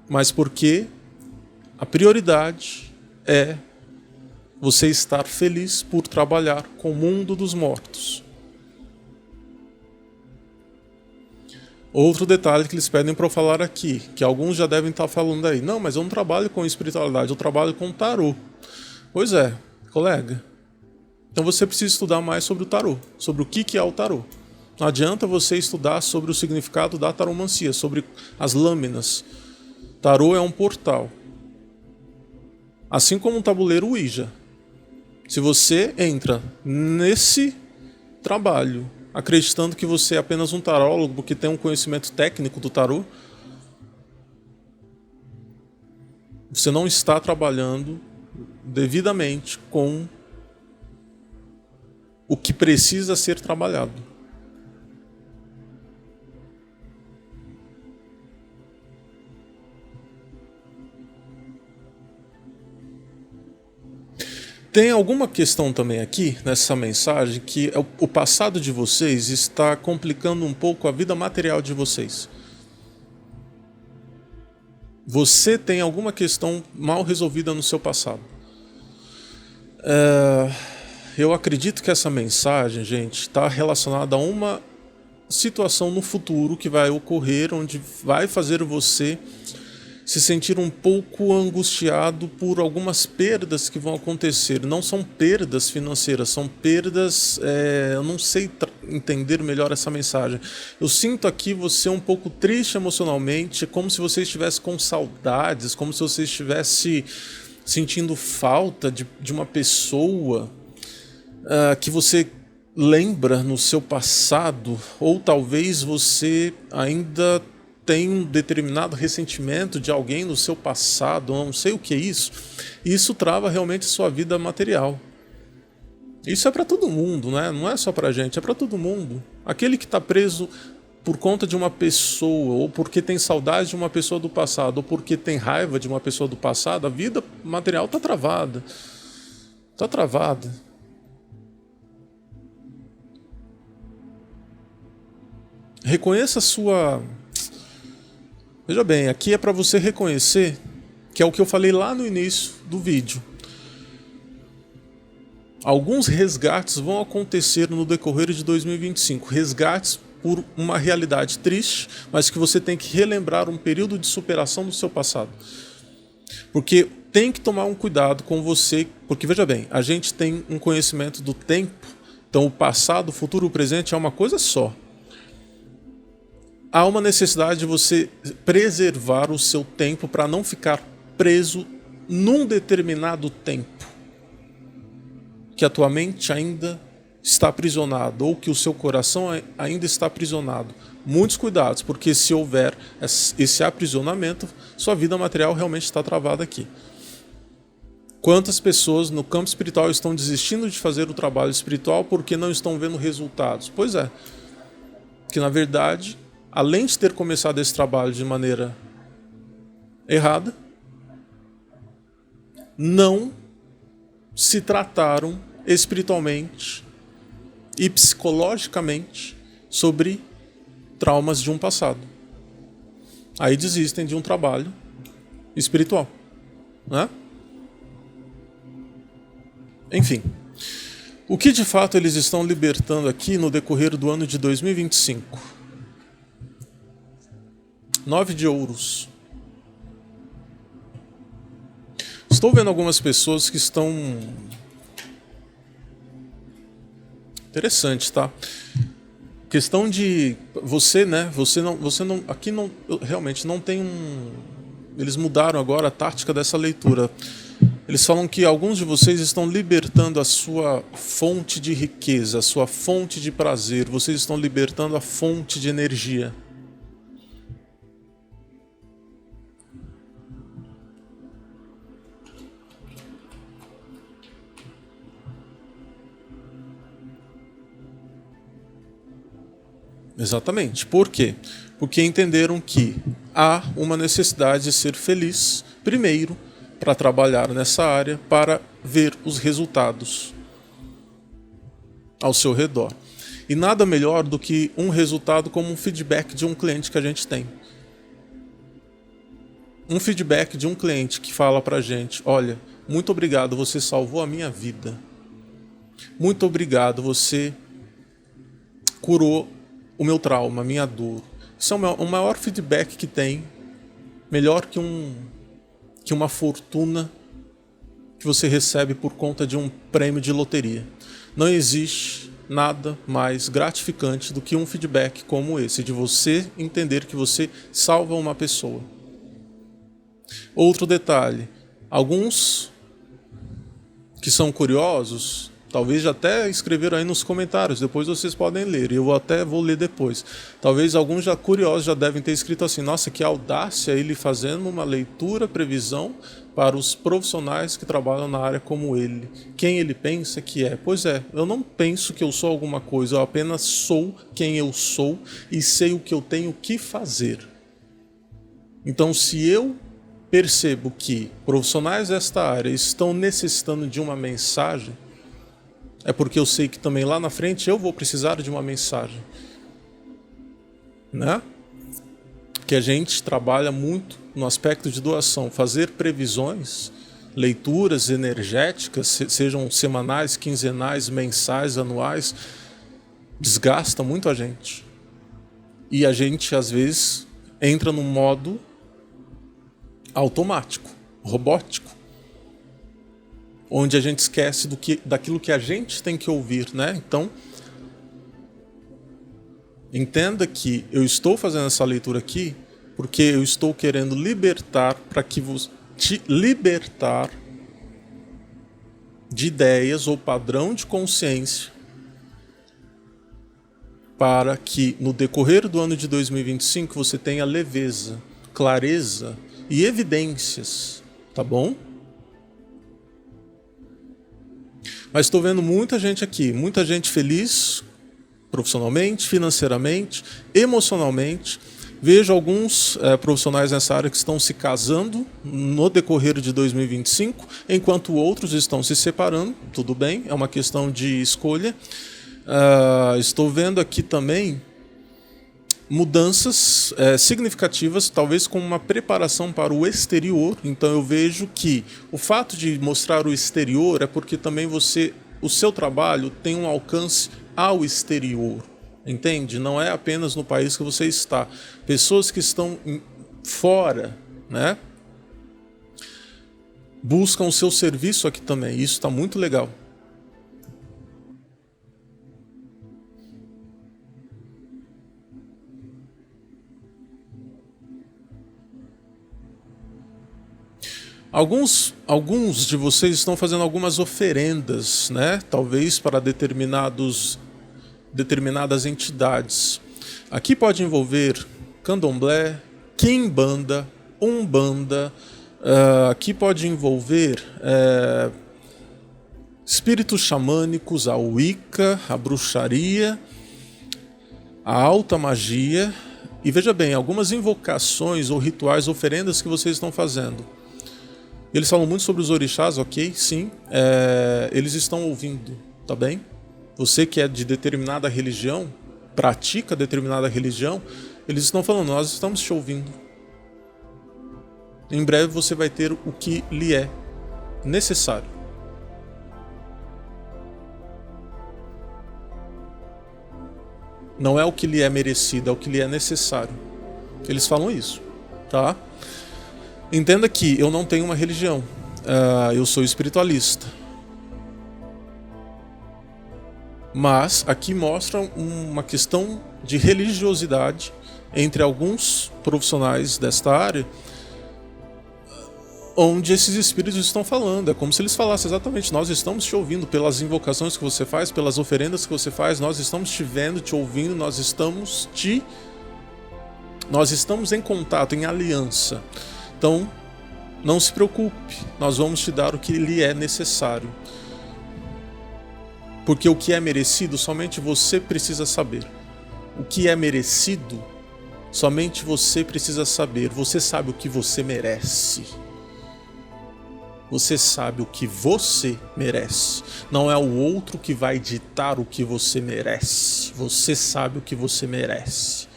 Mas porque a prioridade é você estar feliz por trabalhar com o mundo dos mortos. Outro detalhe que eles pedem para eu falar aqui, que alguns já devem estar falando aí. Não, mas eu não trabalho com espiritualidade, eu trabalho com tarô. Pois é, colega. Então você precisa estudar mais sobre o tarô, sobre o que é o tarô. Não adianta você estudar sobre o significado da taromancia, sobre as lâminas. Tarô é um portal. Assim como um tabuleiro Ouija. Se você entra nesse trabalho acreditando que você é apenas um tarólogo que tem um conhecimento técnico do tarô, você não está trabalhando devidamente com o que precisa ser trabalhado. Tem alguma questão também aqui, nessa mensagem, que o passado de vocês está complicando um pouco a vida material de vocês. Você tem alguma questão mal resolvida no seu passado. Eu acredito que essa mensagem, gente, está relacionada a uma situação no futuro que vai ocorrer, onde vai fazer você se sentir um pouco angustiado por algumas perdas que vão acontecer. Não são perdas financeiras, são perdas... eu não sei entender melhor essa mensagem. Eu sinto aqui você um pouco triste emocionalmente, como se você estivesse com saudades, como se você estivesse sentindo falta de uma pessoa que você lembra no seu passado, ou talvez você ainda tem um determinado ressentimento de alguém no seu passado, não sei o que é isso. Isso trava realmente a sua vida material. Isso é para todo mundo, né? Não é só para gente, é para todo mundo. Aquele que está preso por conta de uma pessoa, ou porque tem saudade de uma pessoa do passado, ou porque tem raiva de uma pessoa do passado, a vida material está travada. Está travada. Reconheça a sua... Veja bem, aqui é para você reconhecer, que é o que eu falei lá no início do vídeo. Alguns resgates vão acontecer no decorrer de 2025. Resgates por uma realidade triste, mas que você tem que relembrar um período de superação do seu passado. Porque tem que tomar um cuidado com você, porque veja bem, a gente tem um conhecimento do tempo, então o passado, o futuro, o presente é uma coisa só. Há uma necessidade de você preservar o seu tempo para não ficar preso num determinado tempo que a tua mente ainda está aprisionado ou que o seu coração ainda está aprisionado. Muitos cuidados, porque se houver esse aprisionamento, sua vida material realmente está travada aqui. Quantas pessoas no campo espiritual estão desistindo de fazer o trabalho espiritual porque não estão vendo resultados? Pois é, que na verdade, além de ter começado esse trabalho de maneira errada, não se trataram espiritualmente e psicologicamente sobre traumas de um passado. Aí desistem de um trabalho espiritual, né? Enfim, o que de fato eles estão libertando aqui no decorrer do ano de 2025? 9 de ouros. Estou vendo algumas pessoas que estão... Interessante, tá? Questão de você, né? Você não, aqui não, realmente não tem um... Eles mudaram agora a tática dessa leitura. Eles falam que alguns de vocês estão libertando a sua fonte de riqueza, a sua fonte de prazer. Vocês estão libertando a fonte de energia. Exatamente. Por quê? Porque entenderam que há uma necessidade de ser feliz, primeiro, para trabalhar nessa área, para ver os resultados ao seu redor. E nada melhor do que um resultado como um feedback de um cliente que a gente tem. Um feedback de um cliente que fala pra gente: olha, muito obrigado, você salvou a minha vida. Muito obrigado, você curou o meu trauma, a minha dor. Isso é o maior feedback que tem, melhor que uma fortuna que você recebe por conta de um prêmio de loteria. Não existe nada mais gratificante do que um feedback como esse, de você entender que você salva uma pessoa. Outro detalhe, alguns que são curiosos, talvez já até escreveram aí nos comentários, depois vocês podem ler, eu até vou ler depois. Talvez alguns já curiosos já devem ter escrito assim: nossa, que audácia ele fazendo uma leitura, previsão para os profissionais que trabalham na área como ele. Quem ele pensa que é? Pois é, eu não penso que eu sou alguma coisa, eu apenas sou quem eu sou e sei o que eu tenho que fazer. Então, se eu percebo que profissionais desta área estão necessitando de uma mensagem, é porque eu sei que também lá na frente eu vou precisar de uma mensagem, né? Que a gente trabalha muito no aspecto de doação, fazer previsões, leituras energéticas, sejam semanais, quinzenais, mensais, anuais, desgasta muito a gente. E a gente às vezes entra num modo automático, robótico, onde a gente esquece daquilo que a gente tem que ouvir, né? Então, entenda que eu estou fazendo essa leitura aqui porque eu estou querendo libertar, para que te libertar de ideias ou padrão de consciência, para que no decorrer do ano de 2025 você tenha leveza, clareza e evidências, tá bom? Mas estou vendo muita gente aqui, muita gente feliz, profissionalmente, financeiramente, emocionalmente. Vejo alguns profissionais nessa área que estão se casando no decorrer de 2025, enquanto outros estão se separando. Tudo bem, é uma questão de escolha. Estou vendo aqui também mudanças significativas, talvez com uma preparação para o exterior. Então eu vejo que o fato de mostrar o exterior é porque também o seu trabalho tem um alcance ao exterior. Entende? Não é apenas no país que você está. Pessoas que estão fora, né, buscam o seu serviço aqui também. Isso está muito legal. Alguns de vocês estão fazendo algumas oferendas, né? Talvez para determinadas entidades. Aqui pode envolver candomblé, quimbanda, umbanda. Aqui pode envolver espíritos xamânicos, a wicca, a bruxaria, a alta magia. E veja bem, algumas invocações ou rituais, oferendas que vocês estão fazendo. Eles falam muito sobre os orixás, ok? Sim. Eles estão ouvindo, tá bem? Você que é de determinada religião, pratica determinada religião, eles estão falando, nós estamos te ouvindo. Em breve você vai ter o que lhe é necessário. Não é o que lhe é merecido, é o que lhe é necessário. Eles falam isso, tá? Entenda que eu não tenho uma religião, eu sou espiritualista. Mas aqui mostra uma questão de religiosidade entre alguns profissionais desta área, onde esses espíritos estão falando. É como se eles falassem exatamente, nós estamos te ouvindo pelas invocações que você faz, pelas oferendas que você faz, nós estamos te vendo, te ouvindo, nós estamos em contato, em aliança. Então, não se preocupe, nós vamos te dar o que lhe é necessário. Porque o que é merecido, somente você precisa saber. O que é merecido, somente você precisa saber. Você sabe o que você merece. Você sabe o que você merece. Não é o outro que vai ditar o que você merece. Você sabe o que você merece.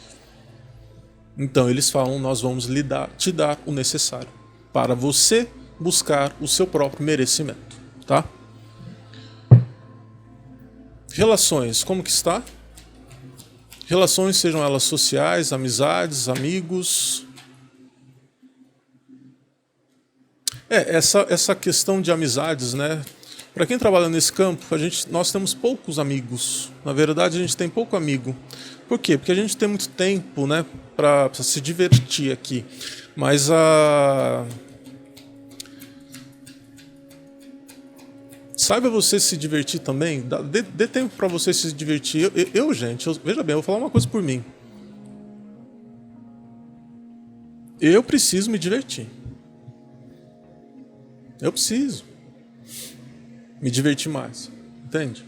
Então eles falam, nós vamos te dar o necessário para você buscar o seu próprio merecimento, tá? Relações, como que está? Relações, sejam elas sociais, amizades, amigos. Essa questão de amizades, né? Para quem trabalha nesse campo, nós temos poucos amigos. Na verdade, a gente tem pouco amigo. Por quê? Porque a gente tem muito tempo, né, para se divertir aqui. Mas saiba você se divertir também. Dê tempo para você se divertir. Gente, veja bem, eu vou falar uma coisa por mim. Eu preciso me divertir. Eu preciso me divertir mais. Entende?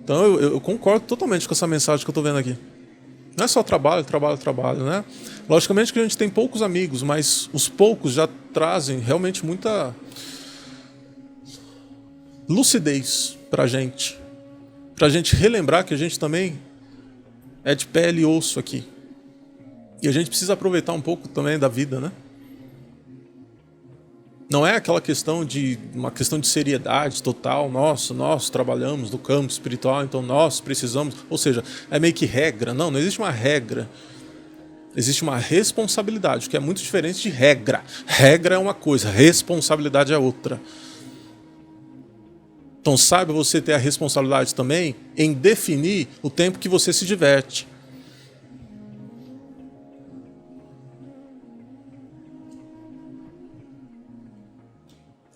Então eu concordo totalmente com essa mensagem que eu estou vendo aqui. Não é só trabalho, né? Logicamente que a gente tem poucos amigos, mas os poucos já trazem realmente muita lucidez pra gente relembrar que a gente também é de pele e osso aqui. E a gente precisa aproveitar um pouco também da vida, né? Não é aquela uma questão de seriedade total, nós trabalhamos no campo espiritual, então nós precisamos, ou seja, é meio que regra. Não existe uma regra. Existe uma responsabilidade, que é muito diferente de regra. Regra é uma coisa, responsabilidade é outra. Então saiba você ter a responsabilidade também em definir o tempo que você se diverte.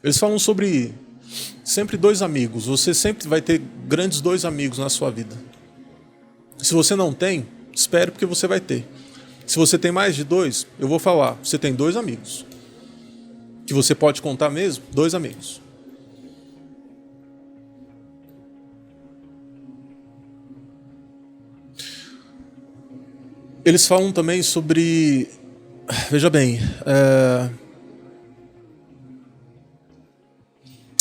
Eles falam sobre sempre dois amigos. Você sempre vai ter grandes dois amigos na sua vida. Se você não tem, espere porque você vai ter. Se você tem mais de dois, eu vou falar, você tem dois amigos. Que você pode contar mesmo, dois amigos. Eles falam também sobre... Veja bem,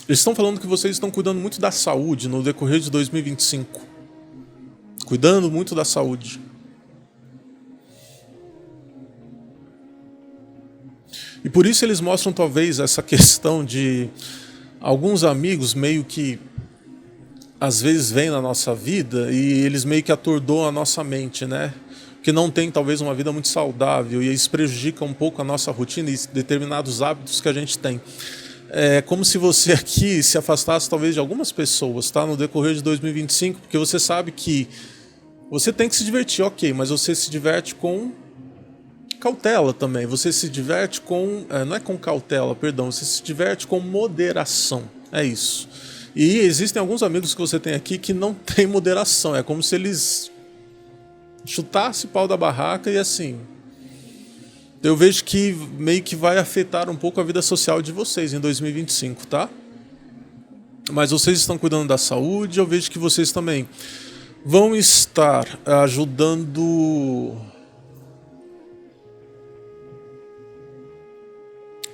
eles estão falando que vocês estão cuidando muito da saúde no decorrer de 2025. Cuidando muito da saúde. E por isso eles mostram talvez essa questão de alguns amigos meio que às vezes vêm na nossa vida e eles meio que atordoam a nossa mente, né? Que não tem talvez uma vida muito saudável e isso prejudica um pouco a nossa rotina e determinados hábitos que a gente tem. É como se você aqui se afastasse talvez de algumas pessoas, tá? No decorrer de 2025, porque você sabe que você tem que se divertir, ok, mas você se diverte com cautela também. Você se diverte com... não é com cautela, perdão. Você se diverte com moderação. É isso. E existem alguns amigos que você tem aqui que não tem moderação. É como se eles chutassem o pau da barraca e assim... Eu vejo que meio que vai afetar um pouco a vida social de vocês em 2025, tá? Mas vocês estão cuidando da saúde, eu vejo que vocês também vão estar ajudando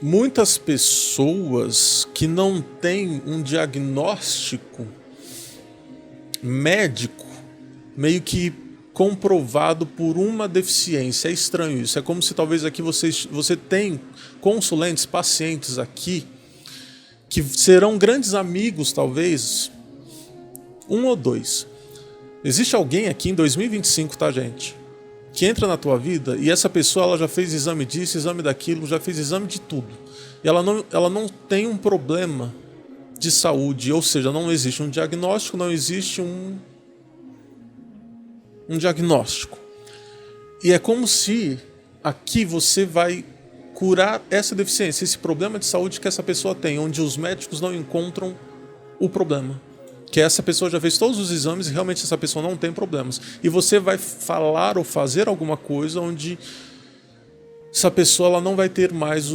muitas pessoas que não têm um diagnóstico médico meio que comprovado por uma deficiência. É estranho isso. É como se talvez aqui você tem consulentes, pacientes aqui que serão grandes amigos, talvez, um ou dois. Existe alguém aqui em 2025, tá, gente? Que entra na tua vida e essa pessoa ela já fez exame disso, exame daquilo, já fez exame de tudo. E ela não tem um problema de saúde, ou seja, não existe um diagnóstico, não existe um diagnóstico. E é como se aqui você vai curar essa deficiência, esse problema de saúde que essa pessoa tem, onde os médicos não encontram o problema. Que essa pessoa já fez todos os exames e realmente essa pessoa não tem problemas. E você vai falar ou fazer alguma coisa onde essa pessoa ela não vai ter mais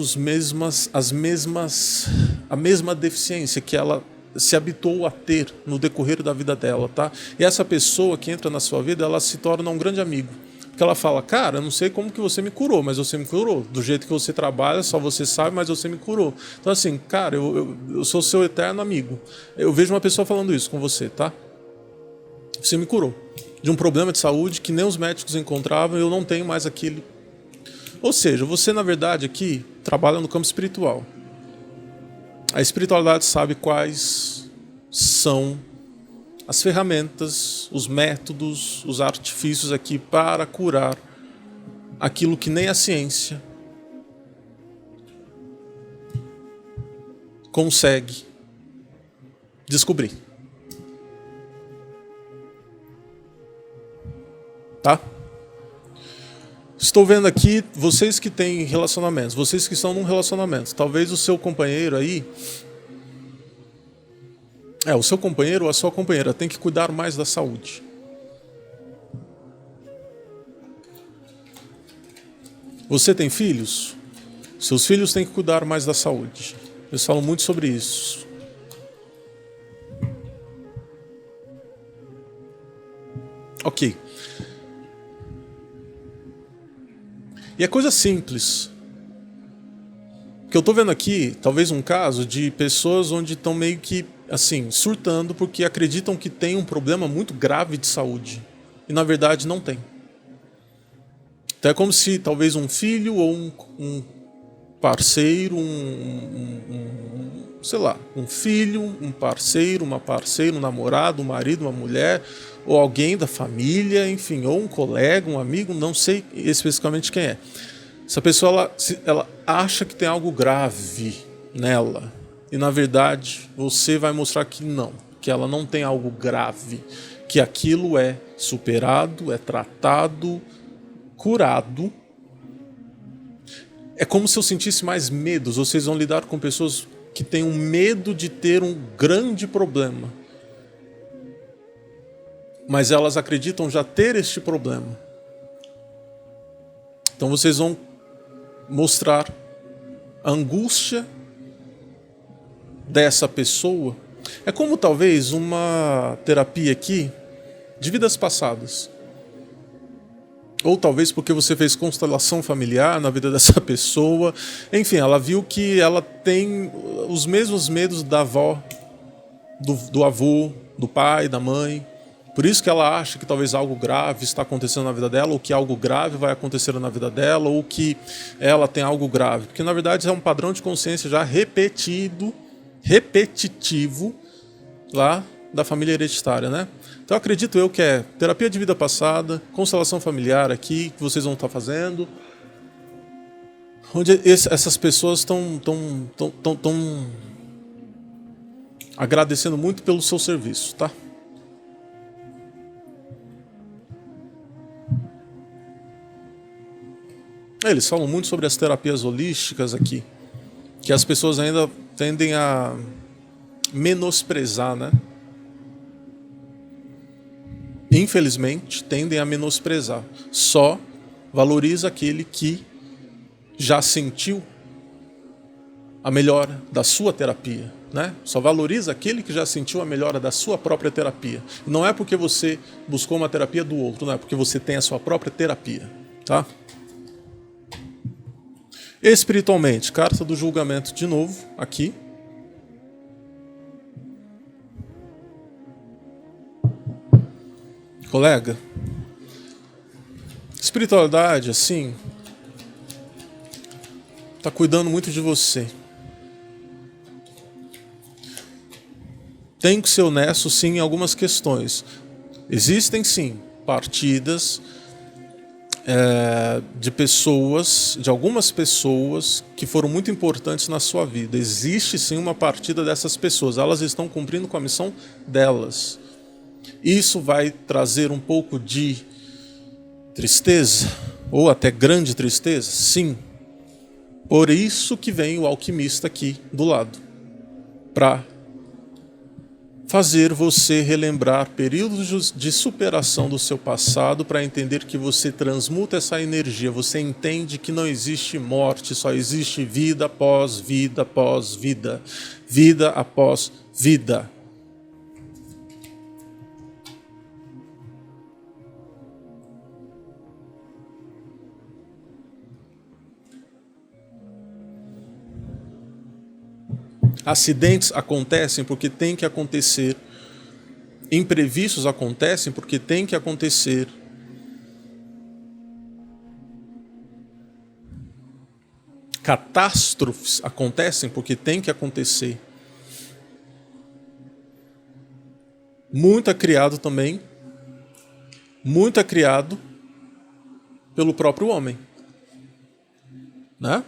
a mesma deficiência que ela se habituou a ter no decorrer da vida dela, tá? E essa pessoa que entra na sua vida, ela se torna um grande amigo. Porque ela fala, cara, eu não sei como que você me curou, mas você me curou. Do jeito que você trabalha, só você sabe, mas você me curou. Então assim, cara, eu sou seu eterno amigo. Eu vejo uma pessoa falando isso com você, tá? Você me curou. De um problema de saúde que nem os médicos encontravam, eu não tenho mais aquele. Ou seja, você na verdade aqui trabalha no campo espiritual. A espiritualidade sabe quais são as ferramentas, os métodos, os artifícios aqui para curar aquilo que nem a ciência consegue descobrir. Tá? Estou vendo aqui vocês que têm relacionamentos, vocês que estão num relacionamento. Talvez o seu companheiro aí... o seu companheiro ou a sua companheira tem que cuidar mais da saúde. Você tem filhos? Seus filhos têm que cuidar mais da saúde. Eles falam muito sobre isso. Ok. E é coisa simples. O que eu estou vendo aqui, talvez um caso de pessoas onde estão meio que, assim, surtando porque acreditam que tem um problema muito grave de saúde. E na verdade não tem. Então é como se talvez um filho ou um parceiro, sei lá, um filho, um parceiro, uma parceira, um namorado, um marido, uma mulher, ou alguém da família, enfim, ou um colega, um amigo, não sei especificamente quem é. Essa pessoa, ela acha que tem algo grave nela. E na verdade, você vai mostrar que não, que ela não tem algo grave, que aquilo é superado, é tratado, curado. É como se eu sentisse mais medos. Vocês vão lidar com pessoas que têm um medo de ter um grande problema. Mas elas acreditam já ter este problema. Então vocês vão mostrar a angústia dessa pessoa. É como talvez uma terapia aqui de vidas passadas. ou talvez porque você fez constelação familiar na vida dessa pessoa. Enfim, ela viu que ela tem os mesmos medos da avó, do avô, do pai, da mãe. Por isso que ela acha que talvez algo grave está acontecendo na vida dela, ou que algo grave vai acontecer na vida dela, ou que ela tem algo grave. Porque na verdade é um padrão de consciência já repetitivo lá da família hereditária, né? Então acredito eu que é terapia de vida passada, constelação familiar aqui, que vocês vão estar fazendo, onde essas pessoas estão agradecendo muito pelo seu serviço, tá? Eles falam muito sobre as terapias holísticas aqui, que as pessoas ainda tendem a menosprezar, né? Infelizmente, tendem a menosprezar. Só valoriza aquele que já sentiu a melhora da sua terapia, né? Só valoriza aquele que já sentiu a melhora da sua própria terapia. E não é porque você buscou uma terapia do outro, não é porque você tem a sua própria terapia, tá? Espiritualmente, carta do julgamento de novo, aqui. Colega, espiritualidade, assim, tá cuidando muito de você. Tem que ser honesto, sim, em algumas questões. Existem, sim, partidas de pessoas, de algumas pessoas que foram muito importantes na sua vida. Existe, sim, uma partida dessas pessoas. Elas estão cumprindo com a missão delas. Isso vai trazer um pouco de tristeza, ou até grande tristeza? Sim. Por isso que vem o alquimista aqui do lado, para fazer você relembrar períodos de superação do seu passado, para entender que você transmuta essa energia, você entende que não existe morte, só existe vida após vida após vida, vida após vida. Acidentes acontecem porque tem que acontecer. Imprevistos acontecem porque tem que acontecer. Catástrofes acontecem porque tem que acontecer. Muito é criado também. Muito é criado pelo próprio homem, né?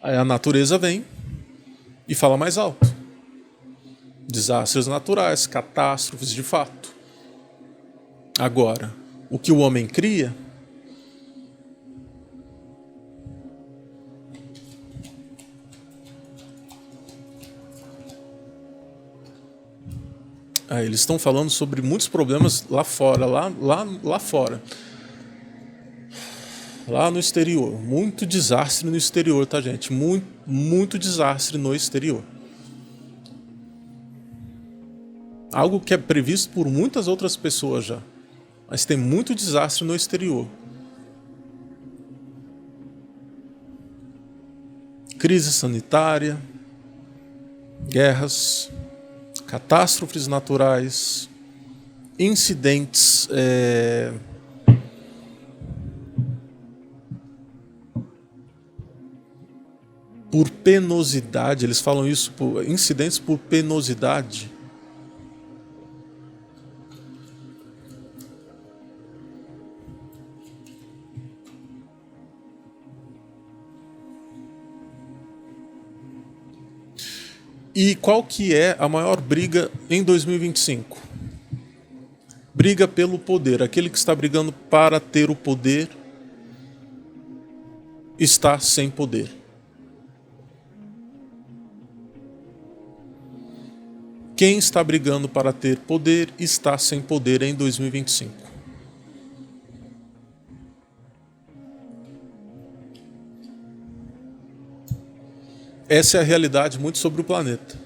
Aí a natureza vem e fala mais alto. Desastres naturais, catástrofes de fato. Agora, o que o homem cria, eles estão falando sobre muitos problemas lá fora, lá fora. Lá no exterior. Muito desastre no exterior, tá, gente? Muito desastre no exterior. Algo que é previsto por muitas outras pessoas já. Mas tem muito desastre no exterior. Crise sanitária, guerras, catástrofes naturais, incidentes por penosidade, eles falam isso, incidentes por penosidade. E qual que é a maior briga em 2025? Briga pelo poder. Aquele que está brigando para ter o poder está sem poder. Quem está brigando para ter poder está sem poder em 2025. Essa é a realidade muito sobre o planeta.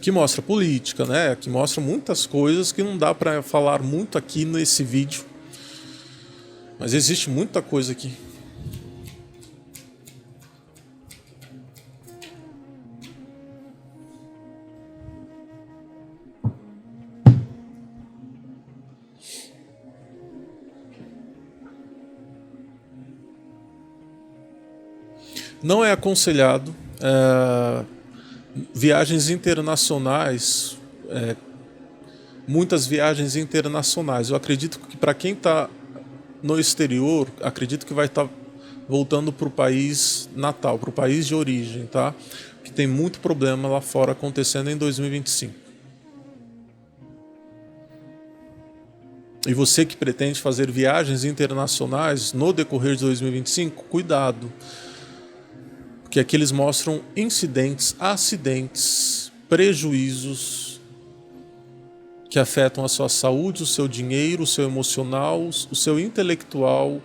que mostra política, né? Que mostra muitas coisas que não dá para falar muito aqui nesse vídeo. Mas existe muita coisa aqui. Não é aconselhado viagens internacionais, muitas viagens internacionais. Eu acredito que para quem está no exterior, acredito que vai estar voltando para o país natal, para o país de origem, tá? Que tem muito problema lá fora acontecendo em 2025. E você que pretende fazer viagens internacionais no decorrer de 2025, cuidado. Porque aqui eles mostram incidentes, acidentes, prejuízos que afetam a sua saúde, o seu dinheiro, o seu emocional, o seu intelectual.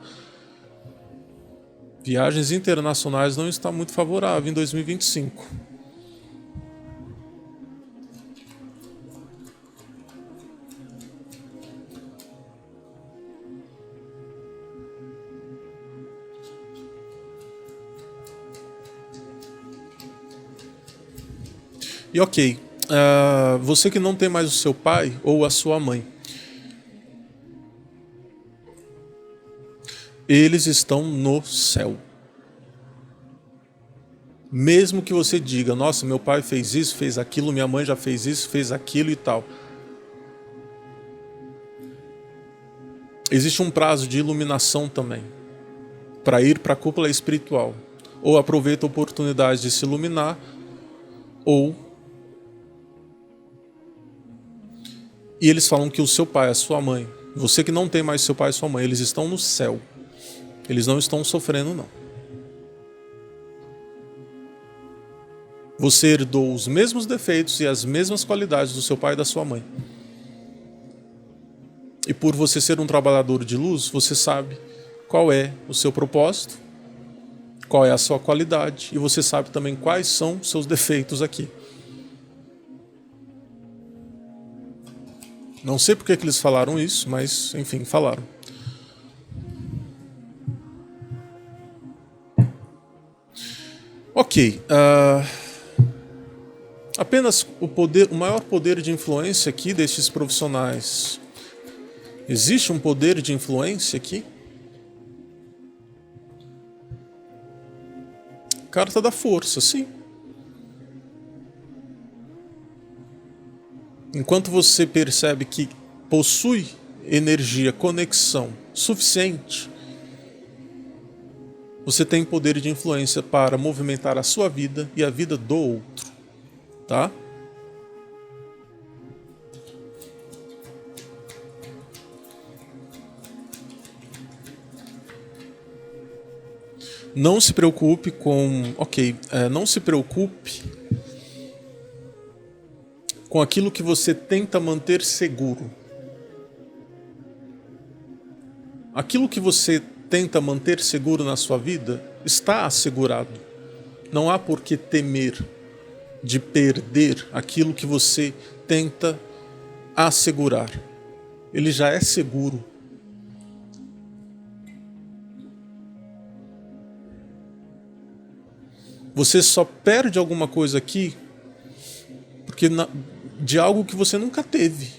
Viagens internacionais não está muito favorável em 2025. E ok, você que não tem mais o seu pai ou a sua mãe, eles estão no céu. Mesmo que você diga, nossa, meu pai fez isso, fez aquilo, minha mãe já fez isso, fez aquilo e tal. Existe um prazo de iluminação também, para ir para a cúpula espiritual. Ou aproveita a oportunidade de se iluminar, ou... E eles falam que o seu pai, a sua mãe, você que não tem mais seu pai e sua mãe, eles estão no céu. Eles não estão sofrendo, não. Você herdou os mesmos defeitos e as mesmas qualidades do seu pai e da sua mãe. E por você ser um trabalhador de luz, você sabe qual é o seu propósito, qual é a sua qualidade, e você sabe também quais são seus defeitos aqui. Não sei porque que eles falaram isso, mas enfim, falaram. Ok. Apenas o maior poder de influência aqui destes profissionais. Existe um poder de influência aqui? Carta da força, sim. Enquanto você percebe que possui energia, conexão suficiente, você tem poder de influência para movimentar a sua vida e a vida do outro, tá? Não se preocupe com... não se preocupe com aquilo que você tenta manter seguro. Aquilo que você tenta manter seguro na sua vida está assegurado. Não há por que temer de perder aquilo que você tenta assegurar. Ele já é seguro. Você só perde alguma coisa aqui porque de algo que você nunca teve.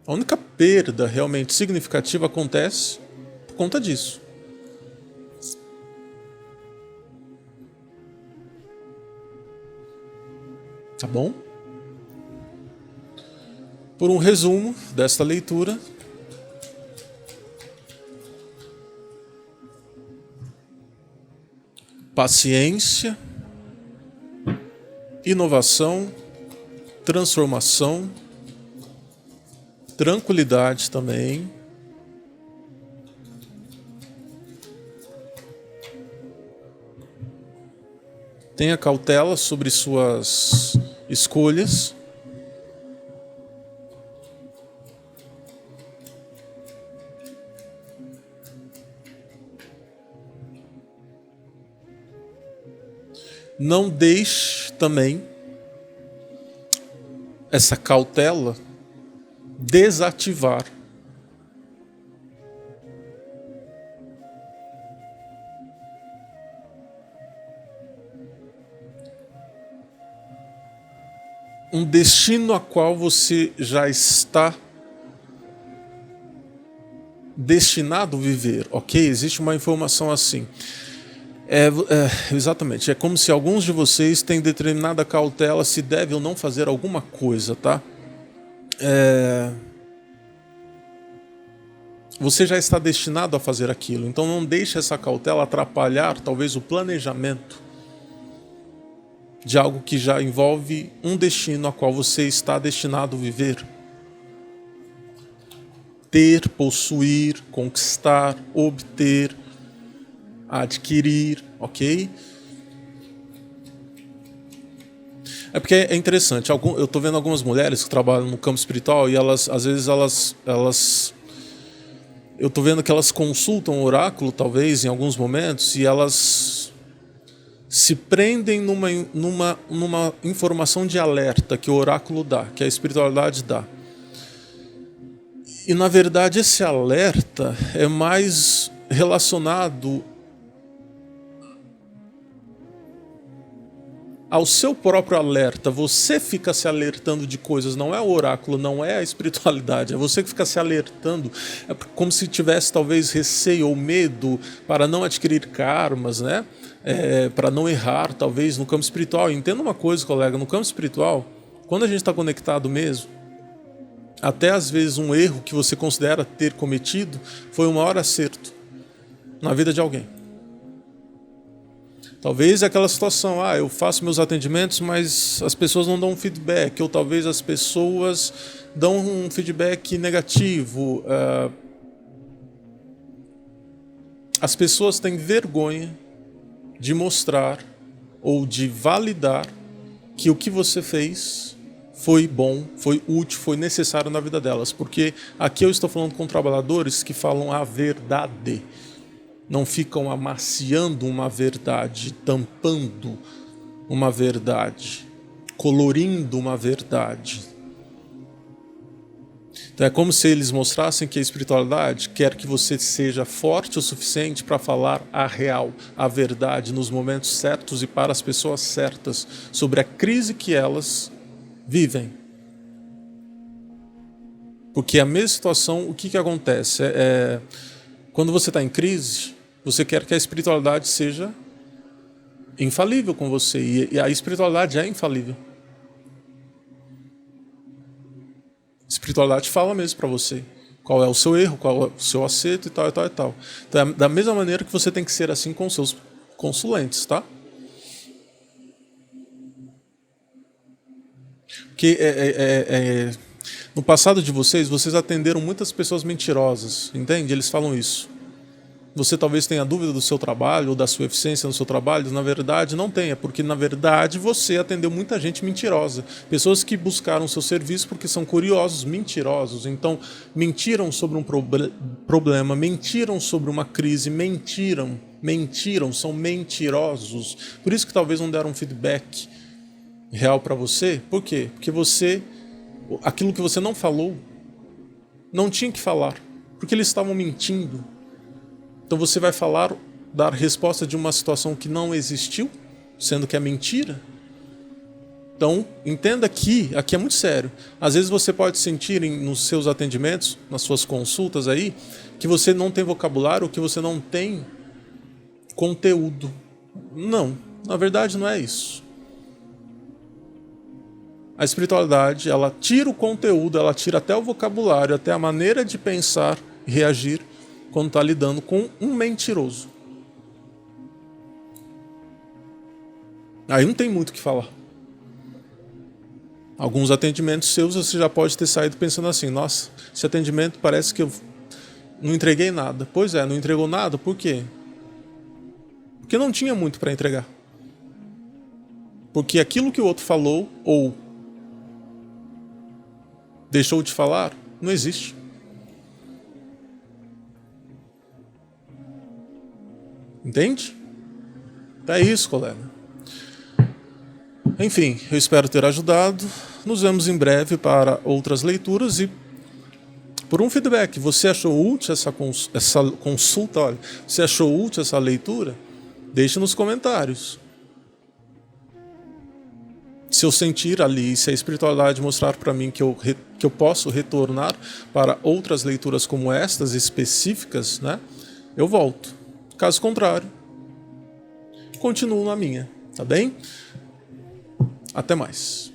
A única perda realmente significativa acontece por conta disso. Tá bom? Por um resumo desta leitura, paciência, inovação, transformação, tranquilidade também. Tenha cautela sobre suas escolhas. Não deixe também essa cautela desativar um destino a qual você já está destinado a viver, ok? Existe uma informação assim. Exatamente, é como se alguns de vocês têm determinada cautela se deve ou não fazer alguma coisa, tá? Você já está destinado a fazer aquilo, então não deixe essa cautela atrapalhar talvez o planejamento de algo que já envolve um destino a qual você está destinado a viver. Ter, possuir, conquistar, obter, adquirir, ok? É porque é interessante, eu estou vendo algumas mulheres que trabalham no campo espiritual e elas, às vezes, eu estou vendo que elas consultam o oráculo, talvez, em alguns momentos, e elas se prendem numa informação de alerta que o oráculo dá, que a espiritualidade dá. E, na verdade, esse alerta é mais relacionado ao seu próprio alerta. Você fica se alertando de coisas, não é o oráculo, não é a espiritualidade, é você que fica se alertando, é como se tivesse talvez receio ou medo para não adquirir karmas, né? Para não errar, talvez, no campo espiritual. Entenda uma coisa, colega, no campo espiritual, quando a gente está conectado mesmo, até às vezes um erro que você considera ter cometido foi o maior acerto na vida de alguém. Talvez aquela situação, eu faço meus atendimentos, mas as pessoas não dão um feedback, ou talvez as pessoas dão um feedback negativo. As pessoas têm vergonha de mostrar ou de validar que o que você fez foi bom, foi útil, foi necessário na vida delas. Porque aqui eu estou falando com trabalhadores que falam a verdade. Não ficam amaciando uma verdade, tampando uma verdade, colorindo uma verdade. Então é como se eles mostrassem que a espiritualidade quer que você seja forte o suficiente para falar a real, a verdade, nos momentos certos e para as pessoas certas, sobre a crise que elas vivem. Porque a mesma situação, o que acontece? Quando você está em crise, você quer que a espiritualidade seja infalível com você. E a espiritualidade é infalível. A espiritualidade fala mesmo para você qual é o seu erro, qual é o seu acerto e tal, e tal, e tal. Então, da mesma maneira que você tem que ser assim com os seus consulentes, tá? Porque no passado de vocês atenderam muitas pessoas mentirosas, entende? Eles falam isso. Você talvez tenha dúvida do seu trabalho ou da sua eficiência no seu trabalho. Na verdade, não tenha, porque na verdade você atendeu muita gente mentirosa. Pessoas que buscaram o seu serviço porque são curiosos, mentirosos. Então, mentiram sobre um problema, mentiram sobre uma crise, mentiram, são mentirosos. Por isso que talvez não deram um feedback real para você. Por quê? Porque aquilo que você não falou, não tinha que falar, porque eles estavam mentindo. Então você vai dar resposta de uma situação que não existiu, sendo que é mentira. Então, entenda que aqui é muito sério. Às vezes você pode sentir nos seus atendimentos, nas suas consultas aí, que você não tem vocabulário ou que você não tem conteúdo. Não, na verdade não é isso. A espiritualidade, ela tira o conteúdo, ela tira até o vocabulário, até a maneira de pensar e reagir quando está lidando com um mentiroso. Aí não tem muito o que falar. Alguns atendimentos seus você já pode ter saído pensando assim: nossa, esse atendimento parece que eu não entreguei nada. Pois é, não entregou nada, por quê? Porque não tinha muito para entregar. Porque aquilo que o outro falou ou deixou de falar, não existe. Entende? É isso, colega. Enfim, eu espero ter ajudado. Nos vemos em breve para outras leituras e por um feedback. Você achou útil essa consulta? Olha, você achou útil essa leitura? Deixe nos comentários. Se eu sentir ali, se a espiritualidade mostrar para mim que eu posso retornar para outras leituras como estas específicas, né? Eu volto. Caso contrário, continuo na minha, tá bem? Até mais.